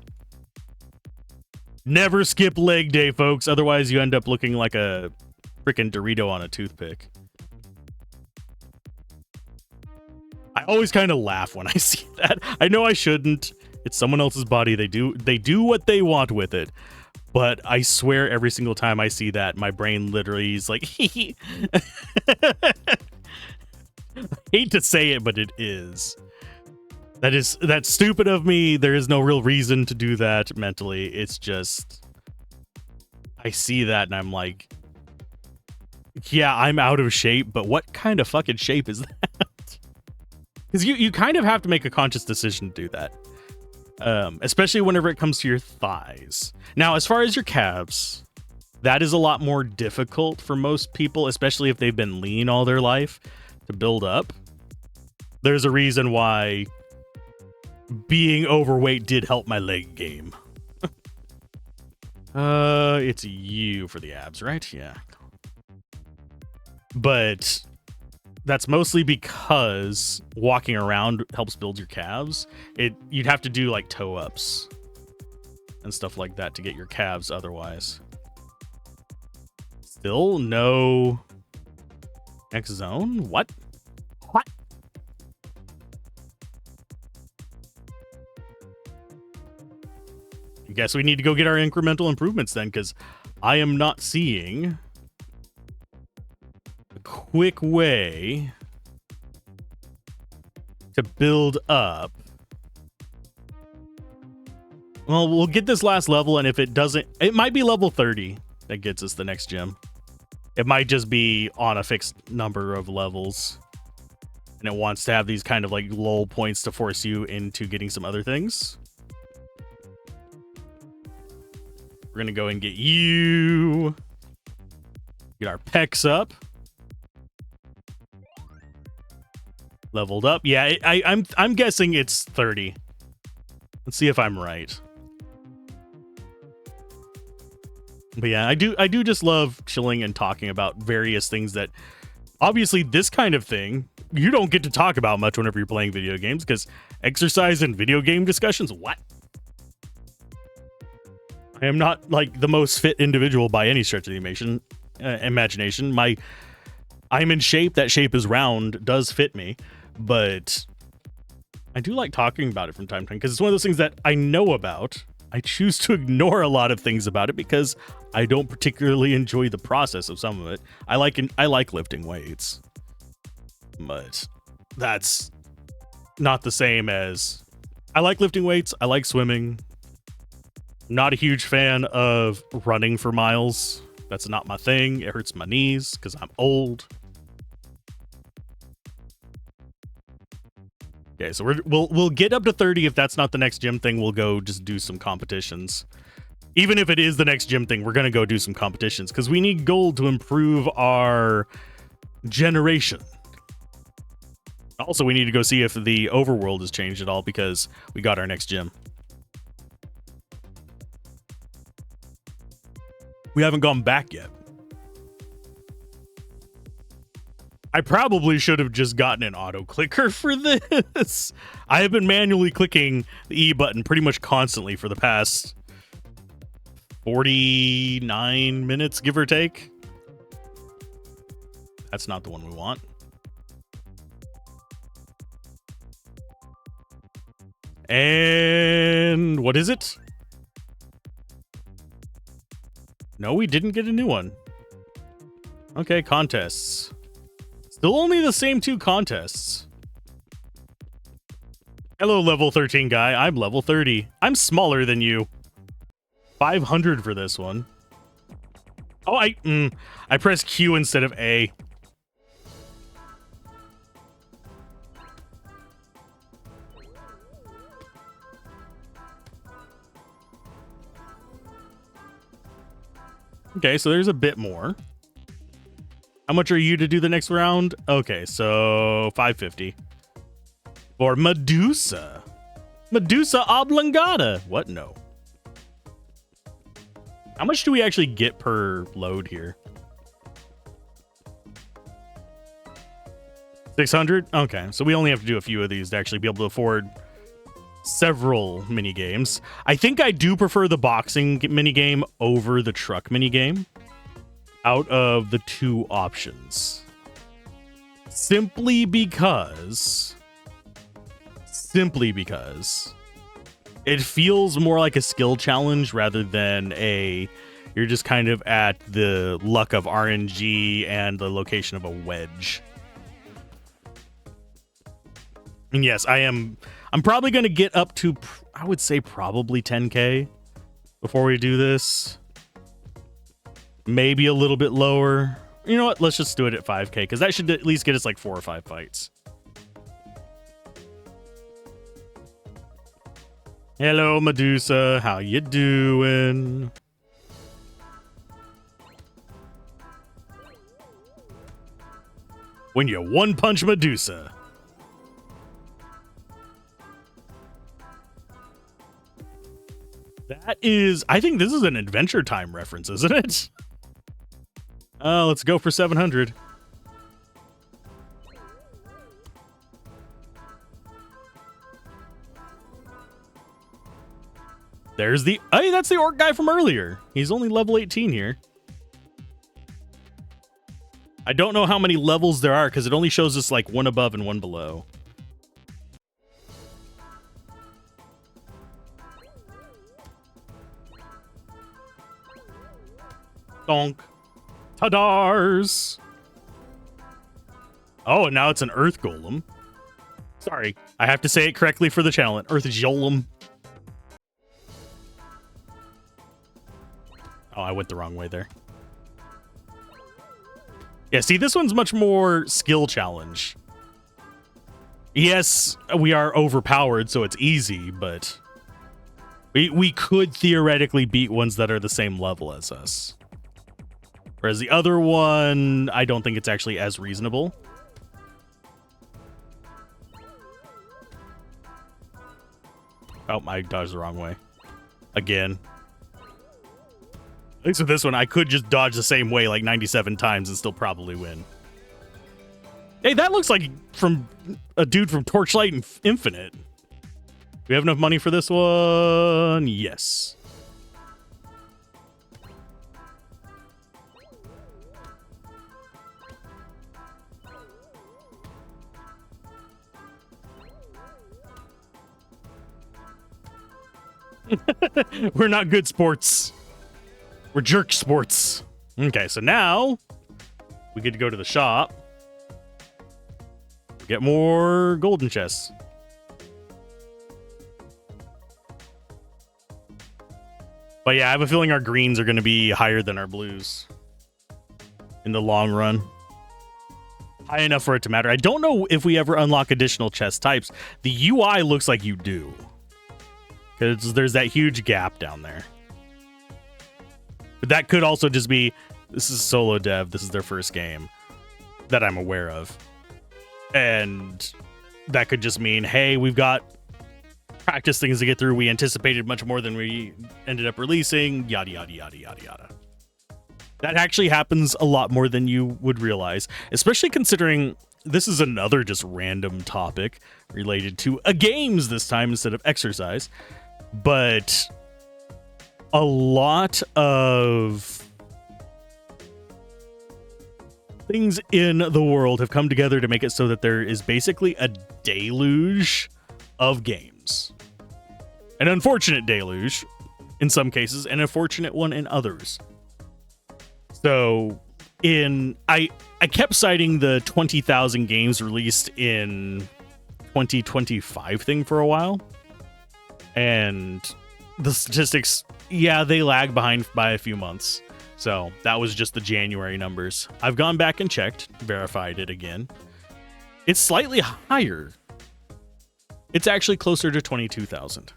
Never skip leg day, folks. Otherwise, you end up looking like a freaking Dorito on a toothpick. I always kind of laugh when I see that. I know I shouldn't. It's someone else's body. They do what they want with it. But I swear every single time I see that, my brain literally is like, I hate to say it, but it is. That's stupid of me. There is no real reason to do that mentally. It's just, I see that and I'm like, yeah, I'm out of shape, but what kind of fucking shape is that? Because you kind of have to make a conscious decision to do that. Especially whenever it comes to your thighs. Now, as far as your calves, that is a lot more difficult for most people, especially if they've been lean all their life, to build up. There's a reason why being overweight did help my leg game. It's you for the abs, right? Yeah. But that's mostly because walking around helps build your calves. You'd have to do like toe ups and stuff like that to get your calves otherwise. Still no X zone? What? What? I guess we need to go get our incremental improvements then, because I am not seeing a quick way to build up. Well, we'll get this last level, and if it doesn't, it might be level 30 that gets us the next gym. It might just be on a fixed number of levels, and it wants to have these kind of like lull points to force you into getting some other things. We're gonna go and get you. Get our pecs up. Leveled up. Yeah, I'm guessing it's 30. Let's see if I'm right. But yeah, I do just love chilling and talking about various things that obviously this kind of thing you don't get to talk about much whenever you're playing video games, because exercise and video game discussions, what? I am not like the most fit individual by any stretch of the imagination. I'm in shape. That shape is round, does fit me, but I do like talking about it from time to time because it's one of those things that I know about. I choose to ignore a lot of things about it because I don't particularly enjoy the process of some of it. I like lifting weights, but that's not the same as I like lifting weights. I like swimming. Not a huge fan of running for miles. That's not my thing. It hurts my knees because I'm old. Okay, so we'll get up to 30. If that's not the next gym thing, we'll go just do some competitions. Even if it is the next gym thing, we're gonna go do some competitions because we need gold to improve our generation. Also, we need to go see if the overworld has changed at all because we got our next gym. We haven't gone back yet. I probably should have just gotten an auto clicker for this. I have been manually clicking the E button pretty much constantly for the past 49 minutes, give or take. That's not the one we want. And what is it? No, we didn't get a new one. Okay, contests. Still only the same 2 contests. Hello, level 13 guy. I'm level 30. I'm smaller than you. 500 for this one. Oh, I pressed Q instead of A. Okay, so there's a bit more. How much are you to do the next round? Okay, so 550. For Medusa. Medusa oblongata. What? No. How much do we actually get per load here? 600? Okay, so we only have to do a few of these to actually be able to afford several mini games. I think I do prefer the boxing mini game over the truck mini game out of the 2 options. Simply because it feels more like a skill challenge rather than you're just kind of at the luck of RNG and the location of a wedge. And yes, I'm probably going to get up to, I would say, probably 10K before we do this. Maybe a little bit lower. You know what? Let's just do it at 5K because that should at least get us like 4 or 5 fights. Hello, Medusa. How you doing? When you one-punch Medusa. That is, I think this is an Adventure Time reference, isn't it? Let's go for 700. There's the, hey, that's the orc guy from earlier. He's only level 18 here. I don't know how many levels there are because it only shows us like 1 above and 1 below. Donk. Tadars. Oh, and now it's an Earth Golem. Sorry, I have to say it correctly for the channel. Earth Golem. Oh, I went the wrong way there. Yeah, see, this one's much more skill challenge. Yes, we are overpowered, so it's easy, but we could theoretically beat ones that are the same level as us. Whereas the other one, I don't think it's actually as reasonable. Oh, I dodged the wrong way. Again. At least with this one, I could just dodge the same way like 97 times and still probably win. Hey, that looks like from a dude from Torchlight Infinite. We have enough money for this one? Yes. We're not good sports. We're jerk sports. Okay, so now we get to go to the shop. Get more golden chests. But yeah, I have a feeling our greens are going to be higher than our blues in the long run. High enough for it to matter. I don't know if we ever unlock additional chest types. The UI looks like you do, because there's that huge gap down there. But that could also just be, this is solo dev, this is their first game that I'm aware of. And that could just mean, hey, we've got practice things to get through. We anticipated much more than we ended up releasing, yada, yada, yada, yada, yada. That actually happens a lot more than you would realize, especially considering this is another just random topic related to games this time instead of exercise. But a lot of things in the world have come together to make it so that there is basically a deluge of games. An unfortunate deluge in some cases, and a fortunate one in others. So I kept citing the 20,000 games released in 2025 thing for a while. And the statistics, yeah, they lag behind by a few months. So that was just the January numbers. I've gone back and checked, verified it again. It's slightly higher. It's actually closer to 22,000.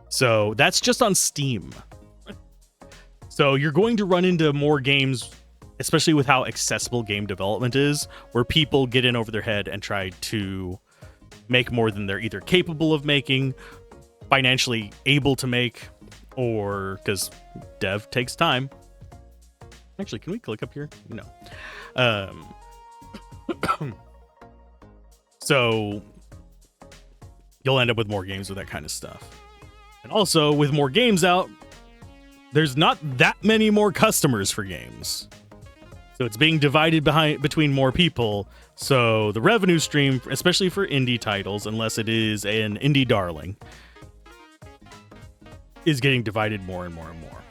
So that's just on Steam. So you're going to run into more games, especially with how accessible game development is, where people get in over their head and try to make more than they're either capable of making, financially able to make, or because dev takes time. Actually, can we click up here? No. So you'll end up with more games with that kind of stuff. And also, with more games out, there's not that many more customers for games. So it's being divided between more people. So the revenue stream, especially for indie titles, unless it is an indie darling, is getting divided more and more and more.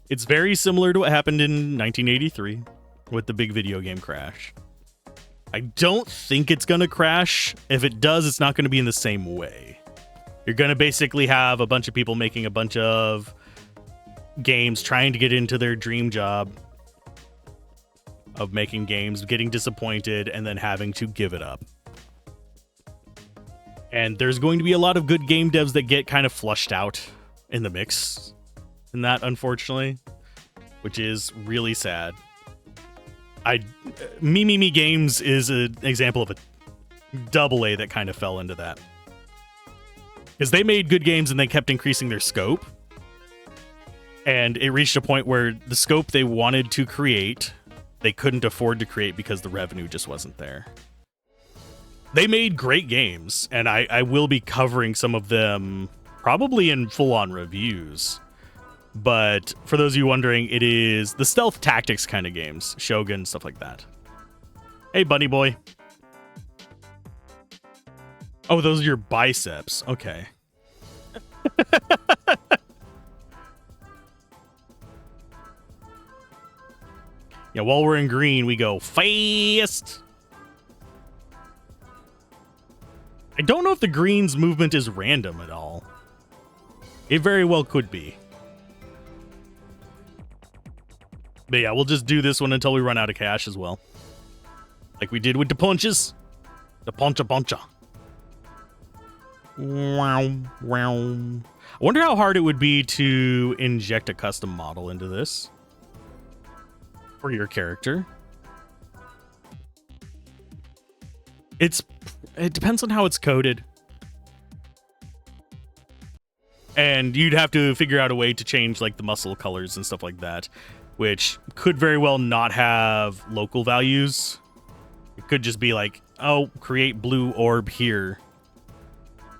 It's very similar to what happened in 1983 with the big video game crash. I don't think it's going to crash. If it does, it's not going to be in the same way. You're going to basically have a bunch of people making a bunch of games, trying to get into their dream job of making games, getting disappointed, and then having to give it up. And there's going to be a lot of good game devs that get kind of flushed out in the mix in that, unfortunately, which is really sad. Me Games is an example of a double A that kind of fell into that. Because they made good games and they kept increasing their scope. And it reached a point where the scope they wanted to create, they couldn't afford to create because the revenue just wasn't there. They made great games, and I will be covering some of them probably in full-on reviews. But for those of you wondering, it is the stealth tactics kind of games, Shogun, stuff like that. Hey, bunny boy. Oh, those are your biceps. Okay. Yeah, while we're in green, we go fast. I don't know if the green's movement is random at all. It very well could be. But yeah, we'll just do this one until we run out of cash as well. Like we did with the punches. The puncha. Wow. I wonder how hard it would be to inject a custom model into this for your character. It depends on how it's coded. And you'd have to figure out a way to change like the muscle colors and stuff like that, which could very well not have local values. It could just be like, oh, create blue orb here,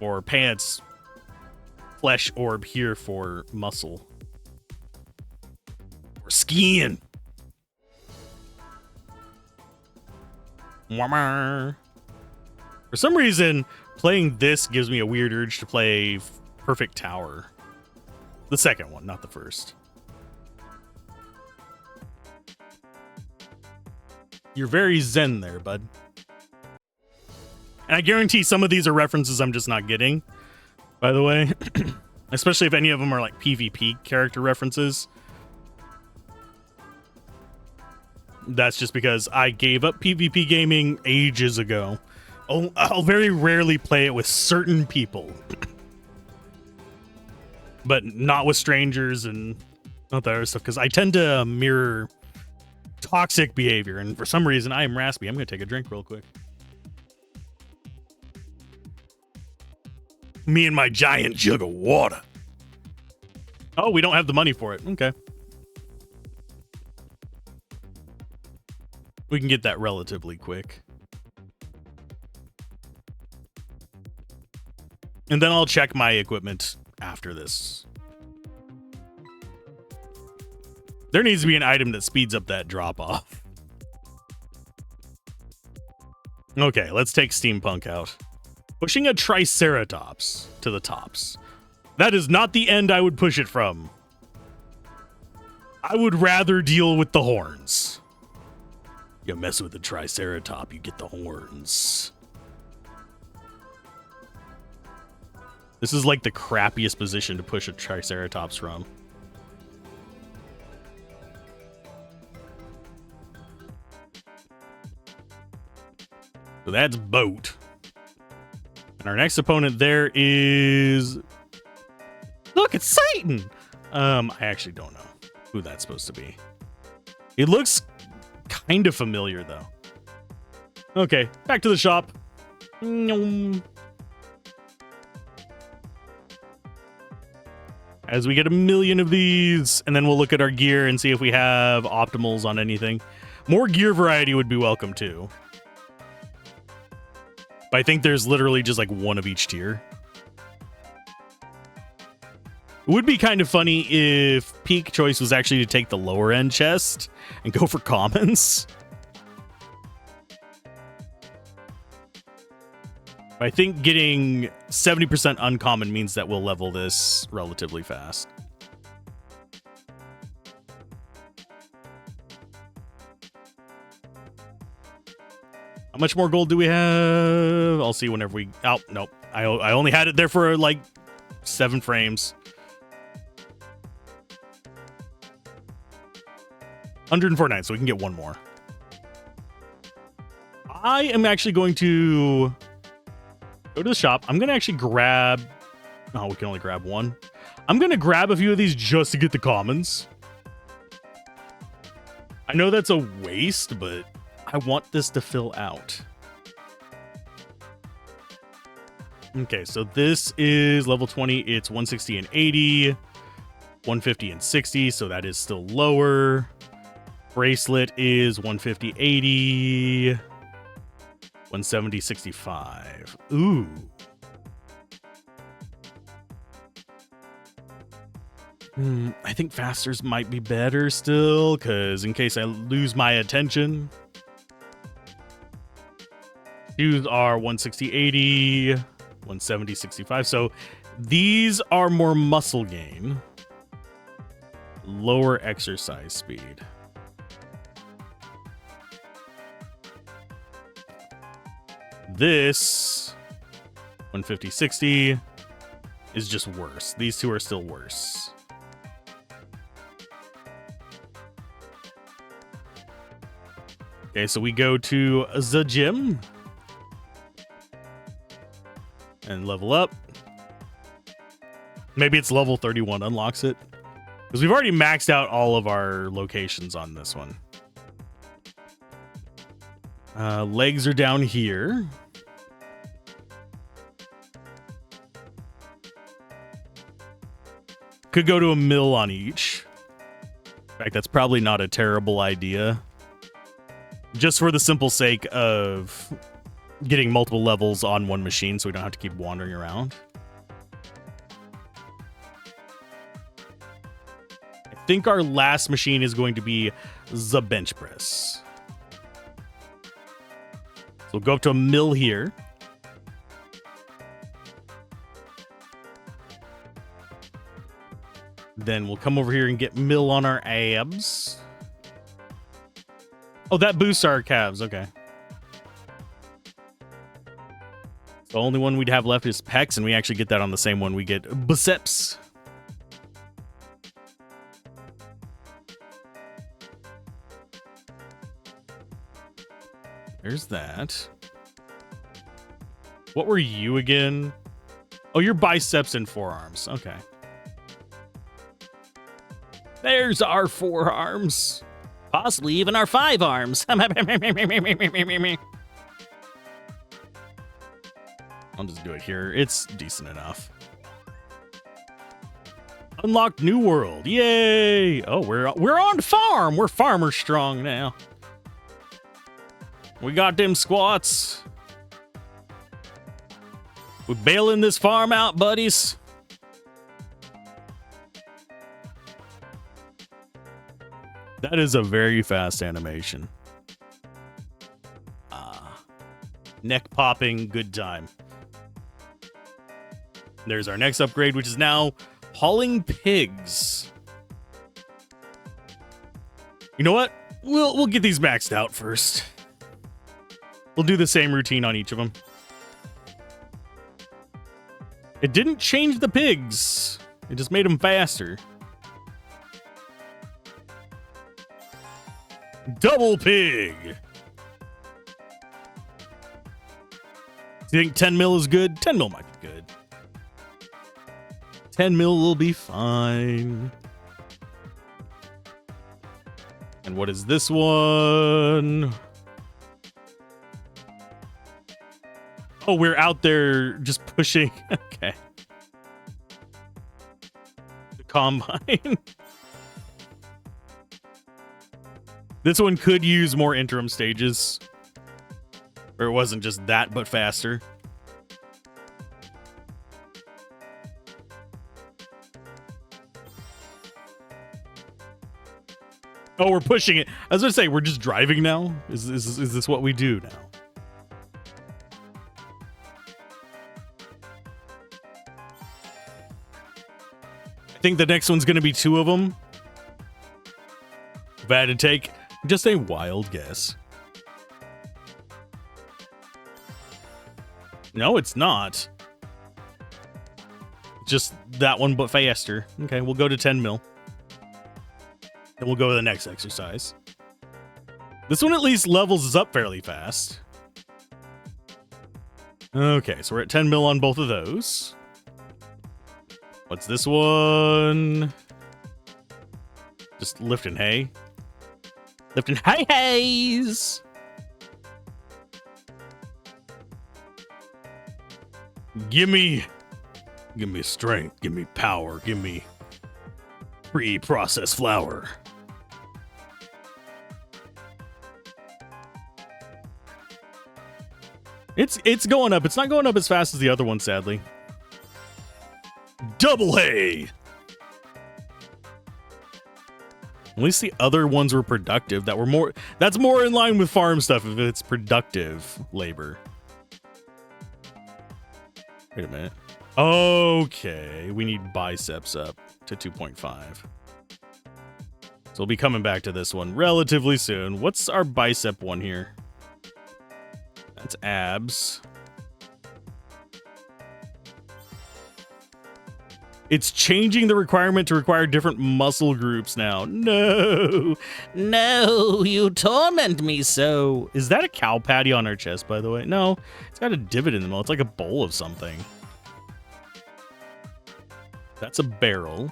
or pants flesh orb here for muscle or skin. For some reason, playing this gives me a weird urge to play Perfect Tower. The second one, not the first. You're very zen there, bud. And I guarantee some of these are references I'm just not getting, by the way. Especially if any of them are like PvP character references. That's just because I gave up PvP gaming ages ago. I'll very rarely play it with certain people. But not with strangers and not that other stuff, because I tend to mirror toxic behavior, and for some reason I am raspy. I'm going to take a drink real quick. Me and my giant jug of water. Oh, we don't have the money for it. Okay. We can get that relatively quick. And then I'll check my equipment after this. There needs to be an item that speeds up that drop-off. Okay, let's take Steampunk out. Pushing a Triceratops to the tops. That is not the end I would push it from. I would rather deal with the horns. You mess with the Triceratop, you get the horns. This is like the crappiest position to push a Triceratops from. So that's Boat. And our next opponent there is... Look, it's Satan! I actually don't know who that's supposed to be. It looks kind of familiar, though. Okay, back to the shop. As we get a million of these, and then we'll look at our gear and see if we have optimals on anything. More gear variety would be welcome, too. But I think there's literally just like one of each tier. It would be kind of funny if peak choice was actually to take the lower end chest and go for commons. I think getting 70% uncommon means that we'll level this relatively fast. How much more gold do we have? I'll see whenever we... Oh, nope. I only had it there for like 7 frames. 149, so we can get one more. I am actually going to go to the shop. I'm going to actually grab... Oh, we can only grab one. I'm going to grab a few of these just to get the commons. I know that's a waste, but I want this to fill out. Okay, so this is level 20. It's 160 and 80, 150 and 60, so that is still lower. Bracelet is 150, 80, 170, 65. Ooh. I think fasters might be better still, because in case I lose my attention. Shoes are 160, 80, 170, 65. So these are more muscle gain. Lower exercise speed. This 150, 60 is just worse. These two are still worse. Okay, so we go to the gym and level up. Maybe it's level 31 unlocks it, because we've already maxed out all of our locations on this one. Legs are down here. Could go to a mill on each. In fact, that's probably not a terrible idea. Just for the simple sake of getting multiple levels on one machine so we don't have to keep wandering around. I think our last machine is going to be the bench press. So we'll go up to a mill here. Then we'll come over here and get mill on our abs. Oh, that boosts our calves. Okay. The only one we'd have left is pecs, and we actually get that on the same one we get biceps. There's that. What were you again? Oh, your biceps and forearms. Okay. There's our forearms. Possibly even our 5 arms. I'll just do it here. It's decent enough. Unlocked new world. Yay! Oh, we're on farm. We're farmer strong now. We got them squats. We're bailing this farm out, buddies. That is a very fast animation. Neck popping, good time. There's our next upgrade, which is now hauling pigs. You know what? We'll get these maxed out first. We'll do the same routine on each of them. It didn't change the pigs. It just made them faster. Double pig. Do you think 10 mil is good? 10 mil might be good. 10 mil will be fine. And what is this one? Oh, we're out there just pushing. Okay. The combine. This one could use more interim stages. Or it wasn't just that, but faster. Oh, we're pushing it. I was going to say, we're just driving now? Is this what we do now? I think the next one's going to be 2 of them. If I had to take just a wild guess. No, it's not. Just that one, but faster. Okay, we'll go to 10 mil. Then we'll go to the next exercise. This one at least levels us up fairly fast. Okay, so we're at 10 mil on both of those. What's this one? Just lifting hay. Lifting hays. Give me strength. Give me power. Give me pre-processed flour. It's going up. It's not going up as fast as the other one, sadly. Double hay. At least the other ones were productive. That's more in line with farm stuff if it's productive labor. Wait a minute. Okay, we need biceps up to 2.5. So we'll be coming back to this one relatively soon. What's our bicep one here? That's abs. It's changing the requirement to require different muscle groups now. No, you torment me so. Is that a cow patty on our chest, by the way? No, it's got a divot in the middle. It's like a bowl of something. That's a barrel.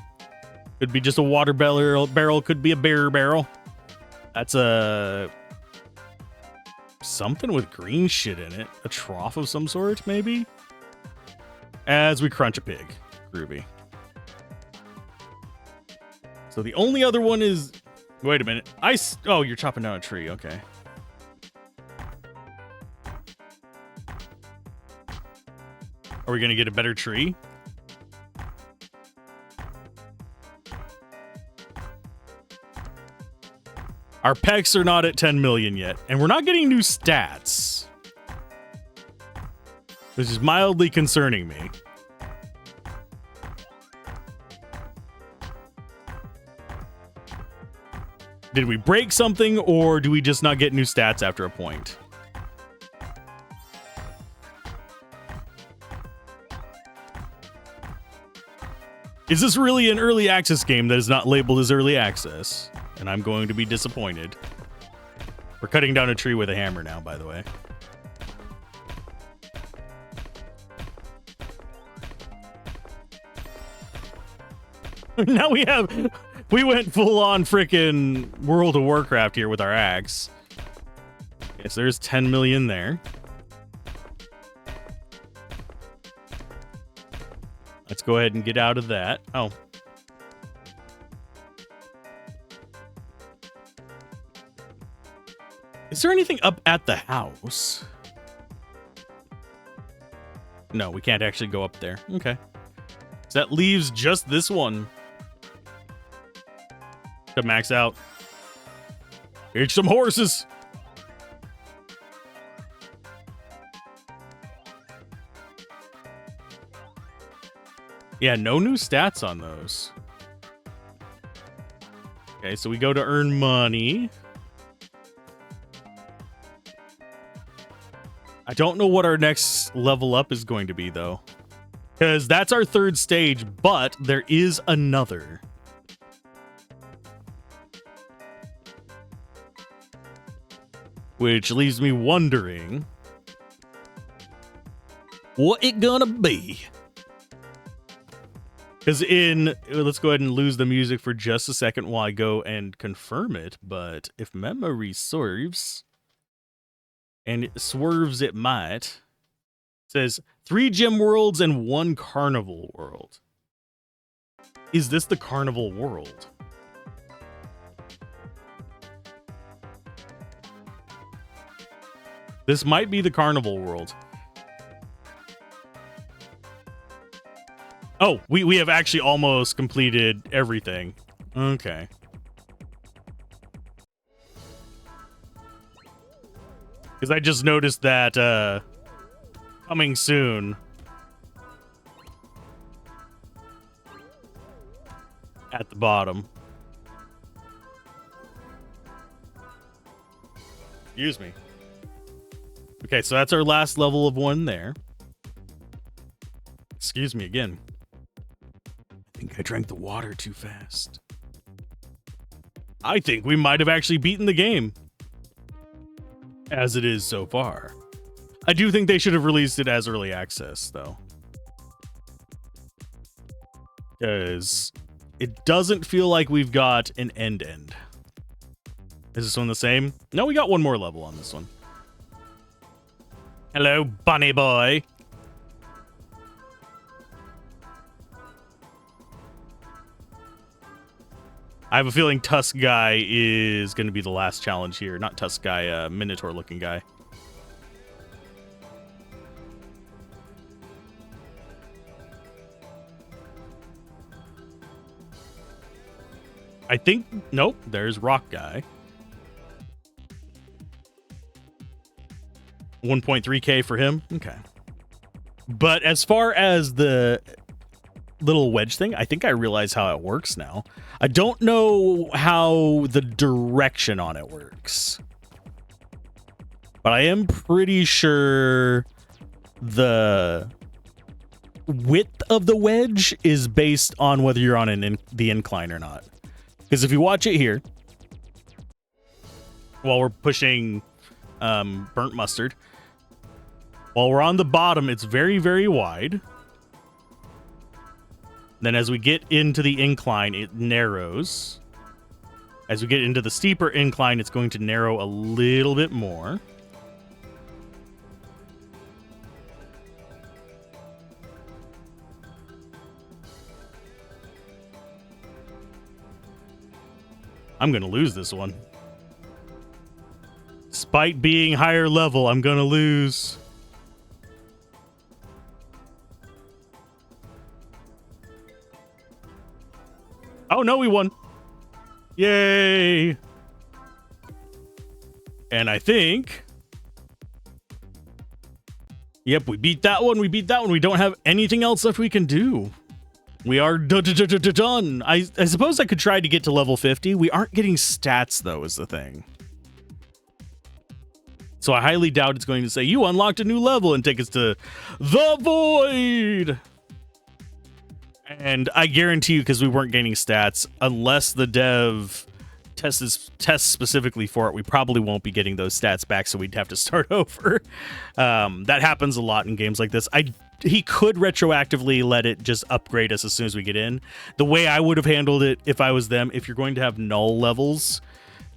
Could be just a water barrel. Could be a beer barrel. That's a something with green shit in it. A trough of some sort, maybe? As we crunch a pig. Groovy. So the only other one is... Wait a minute. Oh, you're chopping down a tree. Okay. Are we going to get a better tree? Our pecs are not at 10 million yet, and we're not getting new stats. Which is mildly concerning me. Did we break something, or do we just not get new stats after a point? Is this really an early access game that is not labeled as early access? And I'm going to be disappointed. We're cutting down a tree with a hammer now, by the way. Now we went full on freaking World of Warcraft here with our axe. Yes, there's 10 million there. Let's go ahead and get out of that. Oh. Is there anything up at the house? No, we can't actually go up there. Okay. So that leaves just this one to max out. Here's some horses. Yeah, no new stats on those. Okay, so we go to earn money. I don't know what our next level up is going to be, though. Because that's our third stage, but there is another. Which leaves me wondering what it gonna be. Because let's go ahead and lose the music for just a second while I go and confirm it. But if memory serves, and it swerves it might, it says 3 gem worlds and 1 carnival world. Is this the carnival world? This might be the carnival world. Oh, we have actually almost completed everything. Okay. Because I just noticed that coming soon. At the bottom. Excuse me. Okay, so that's our last level of 1 there. Excuse me again. I think I drank the water too fast. I think we might have actually beaten the game. As it is so far. I do think they should have released it as early access, though. Because it doesn't feel like we've got an end. Is this one the same? No, we got one more level on this one. Hello, bunny boy. I have a feeling Tusk Guy is going to be the last challenge here. Not Tusk Guy, Minotaur looking guy. I think, nope, there's Rock Guy. 1.3k for him. Okay. But as far as the little wedge thing, I think I realize how it works now. I don't know how the direction on it works. But I am pretty sure the width of the wedge is based on whether you're on the incline or not. Because if you watch it here, while we're pushing burnt mustard, while we're on the bottom, it's very, very wide. Then as we get into the incline, it narrows. As we get into the steeper incline, it's going to narrow a little bit more. I'm going to lose this one. Despite being higher level, I'm going to lose. Oh, no, we won. Yay. And I think... Yep, we beat that one. We beat that one. We don't have anything else left we can do. We are done. I suppose I could try to get to level 50. We aren't getting stats, though, is the thing. So I highly doubt it's going to say, you unlocked a new level and take us to the Void. And I guarantee you, because we weren't gaining stats, unless the dev tests specifically for it, we probably won't be getting those stats back, so we'd have to start over. That happens a lot in games like this. He could retroactively let it just upgrade us as soon as we get in. The way I would have handled it if I was them, if you're going to have null levels,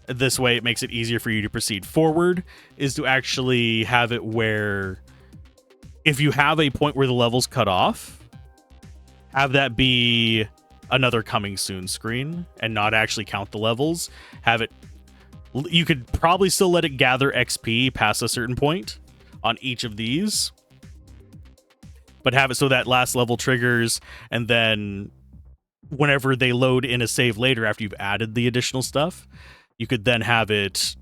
this way it makes it easier for you to proceed forward, is to actually have it where if you have a point where the level's cut off, have that be another coming soon screen and not actually count the levels. Have it, you could probably still let it gather XP past a certain point on each of these, but have it so that last level triggers, and then whenever they load in a save later after you've added the additional stuff, you could then have it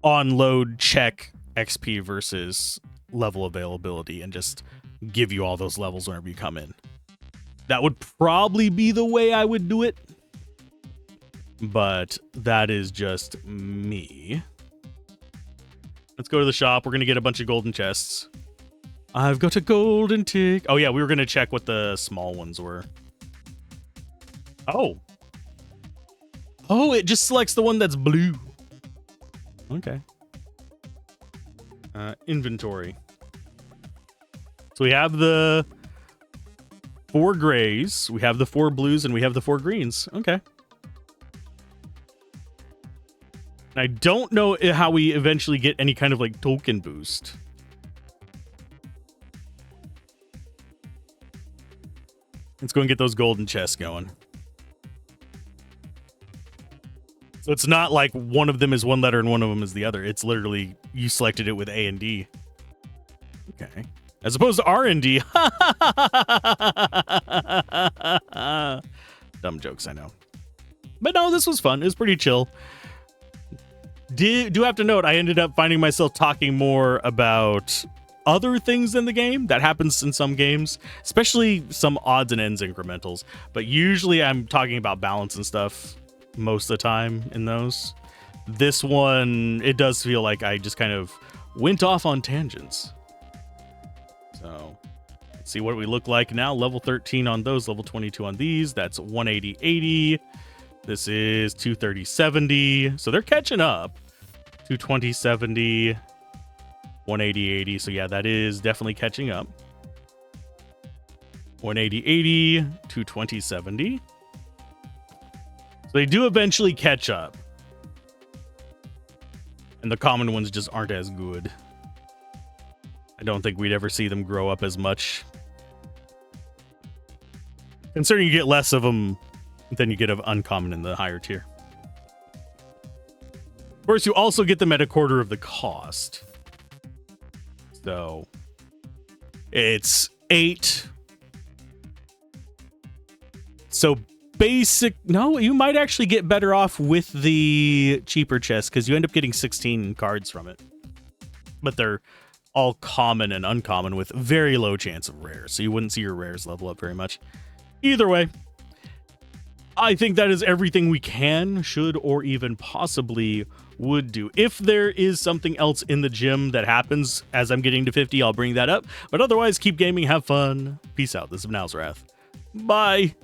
on load check XP versus level availability and just give you all those levels whenever you come in. That would probably be the way I would do it, but that is just me. Let's go to the shop. We're going to get a bunch of golden chests. I've got a golden tick. Oh, yeah, we were going to check what the small ones were. Oh, it just selects the one that's blue. Okay. Inventory. So we have the 4 grays, we have the 4 blues, and we have the 4 greens. Okay. And I don't know how we eventually get any kind of like token boost. Let's go and get those golden chests going. So it's not like one of them is one letter and one of them is the other. It's literally you selected it with A and D. Okay. As opposed to R and D. Dumb jokes, I know. But no, this was fun. It was pretty chill. Do have to note, I ended up finding myself talking more about other things in the game. That happens in some games, especially some odds and ends incrementals. But usually I'm talking about balance and stuff most of the time in those. This one, it does feel like I just kind of went off on tangents. So let's see what we look like now. Level 13 on those, level 22 on these. That's 180-80. This is 230-70. So they're catching up. 220-70. 180-80. So yeah, that is definitely catching up. 180-80. 220-70. So they do eventually catch up. And the common ones just aren't as good. I don't think we'd ever see them grow up as much. Considering you get less of them than you get of uncommon in the higher tier. Of course, you also get them at a quarter of the cost. So it's 8. So no, you might actually get better off with the cheaper chest because you end up getting 16 cards from it. But they're all common and uncommon with very low chance of rares, so you wouldn't see your rares level up very much. Either way, I think that is everything we can, should, or even possibly would do. If there is something else in the gym that happens as I'm getting to 50, I'll bring that up. But otherwise, keep gaming, have fun. Peace out. This is Alzorath. Bye.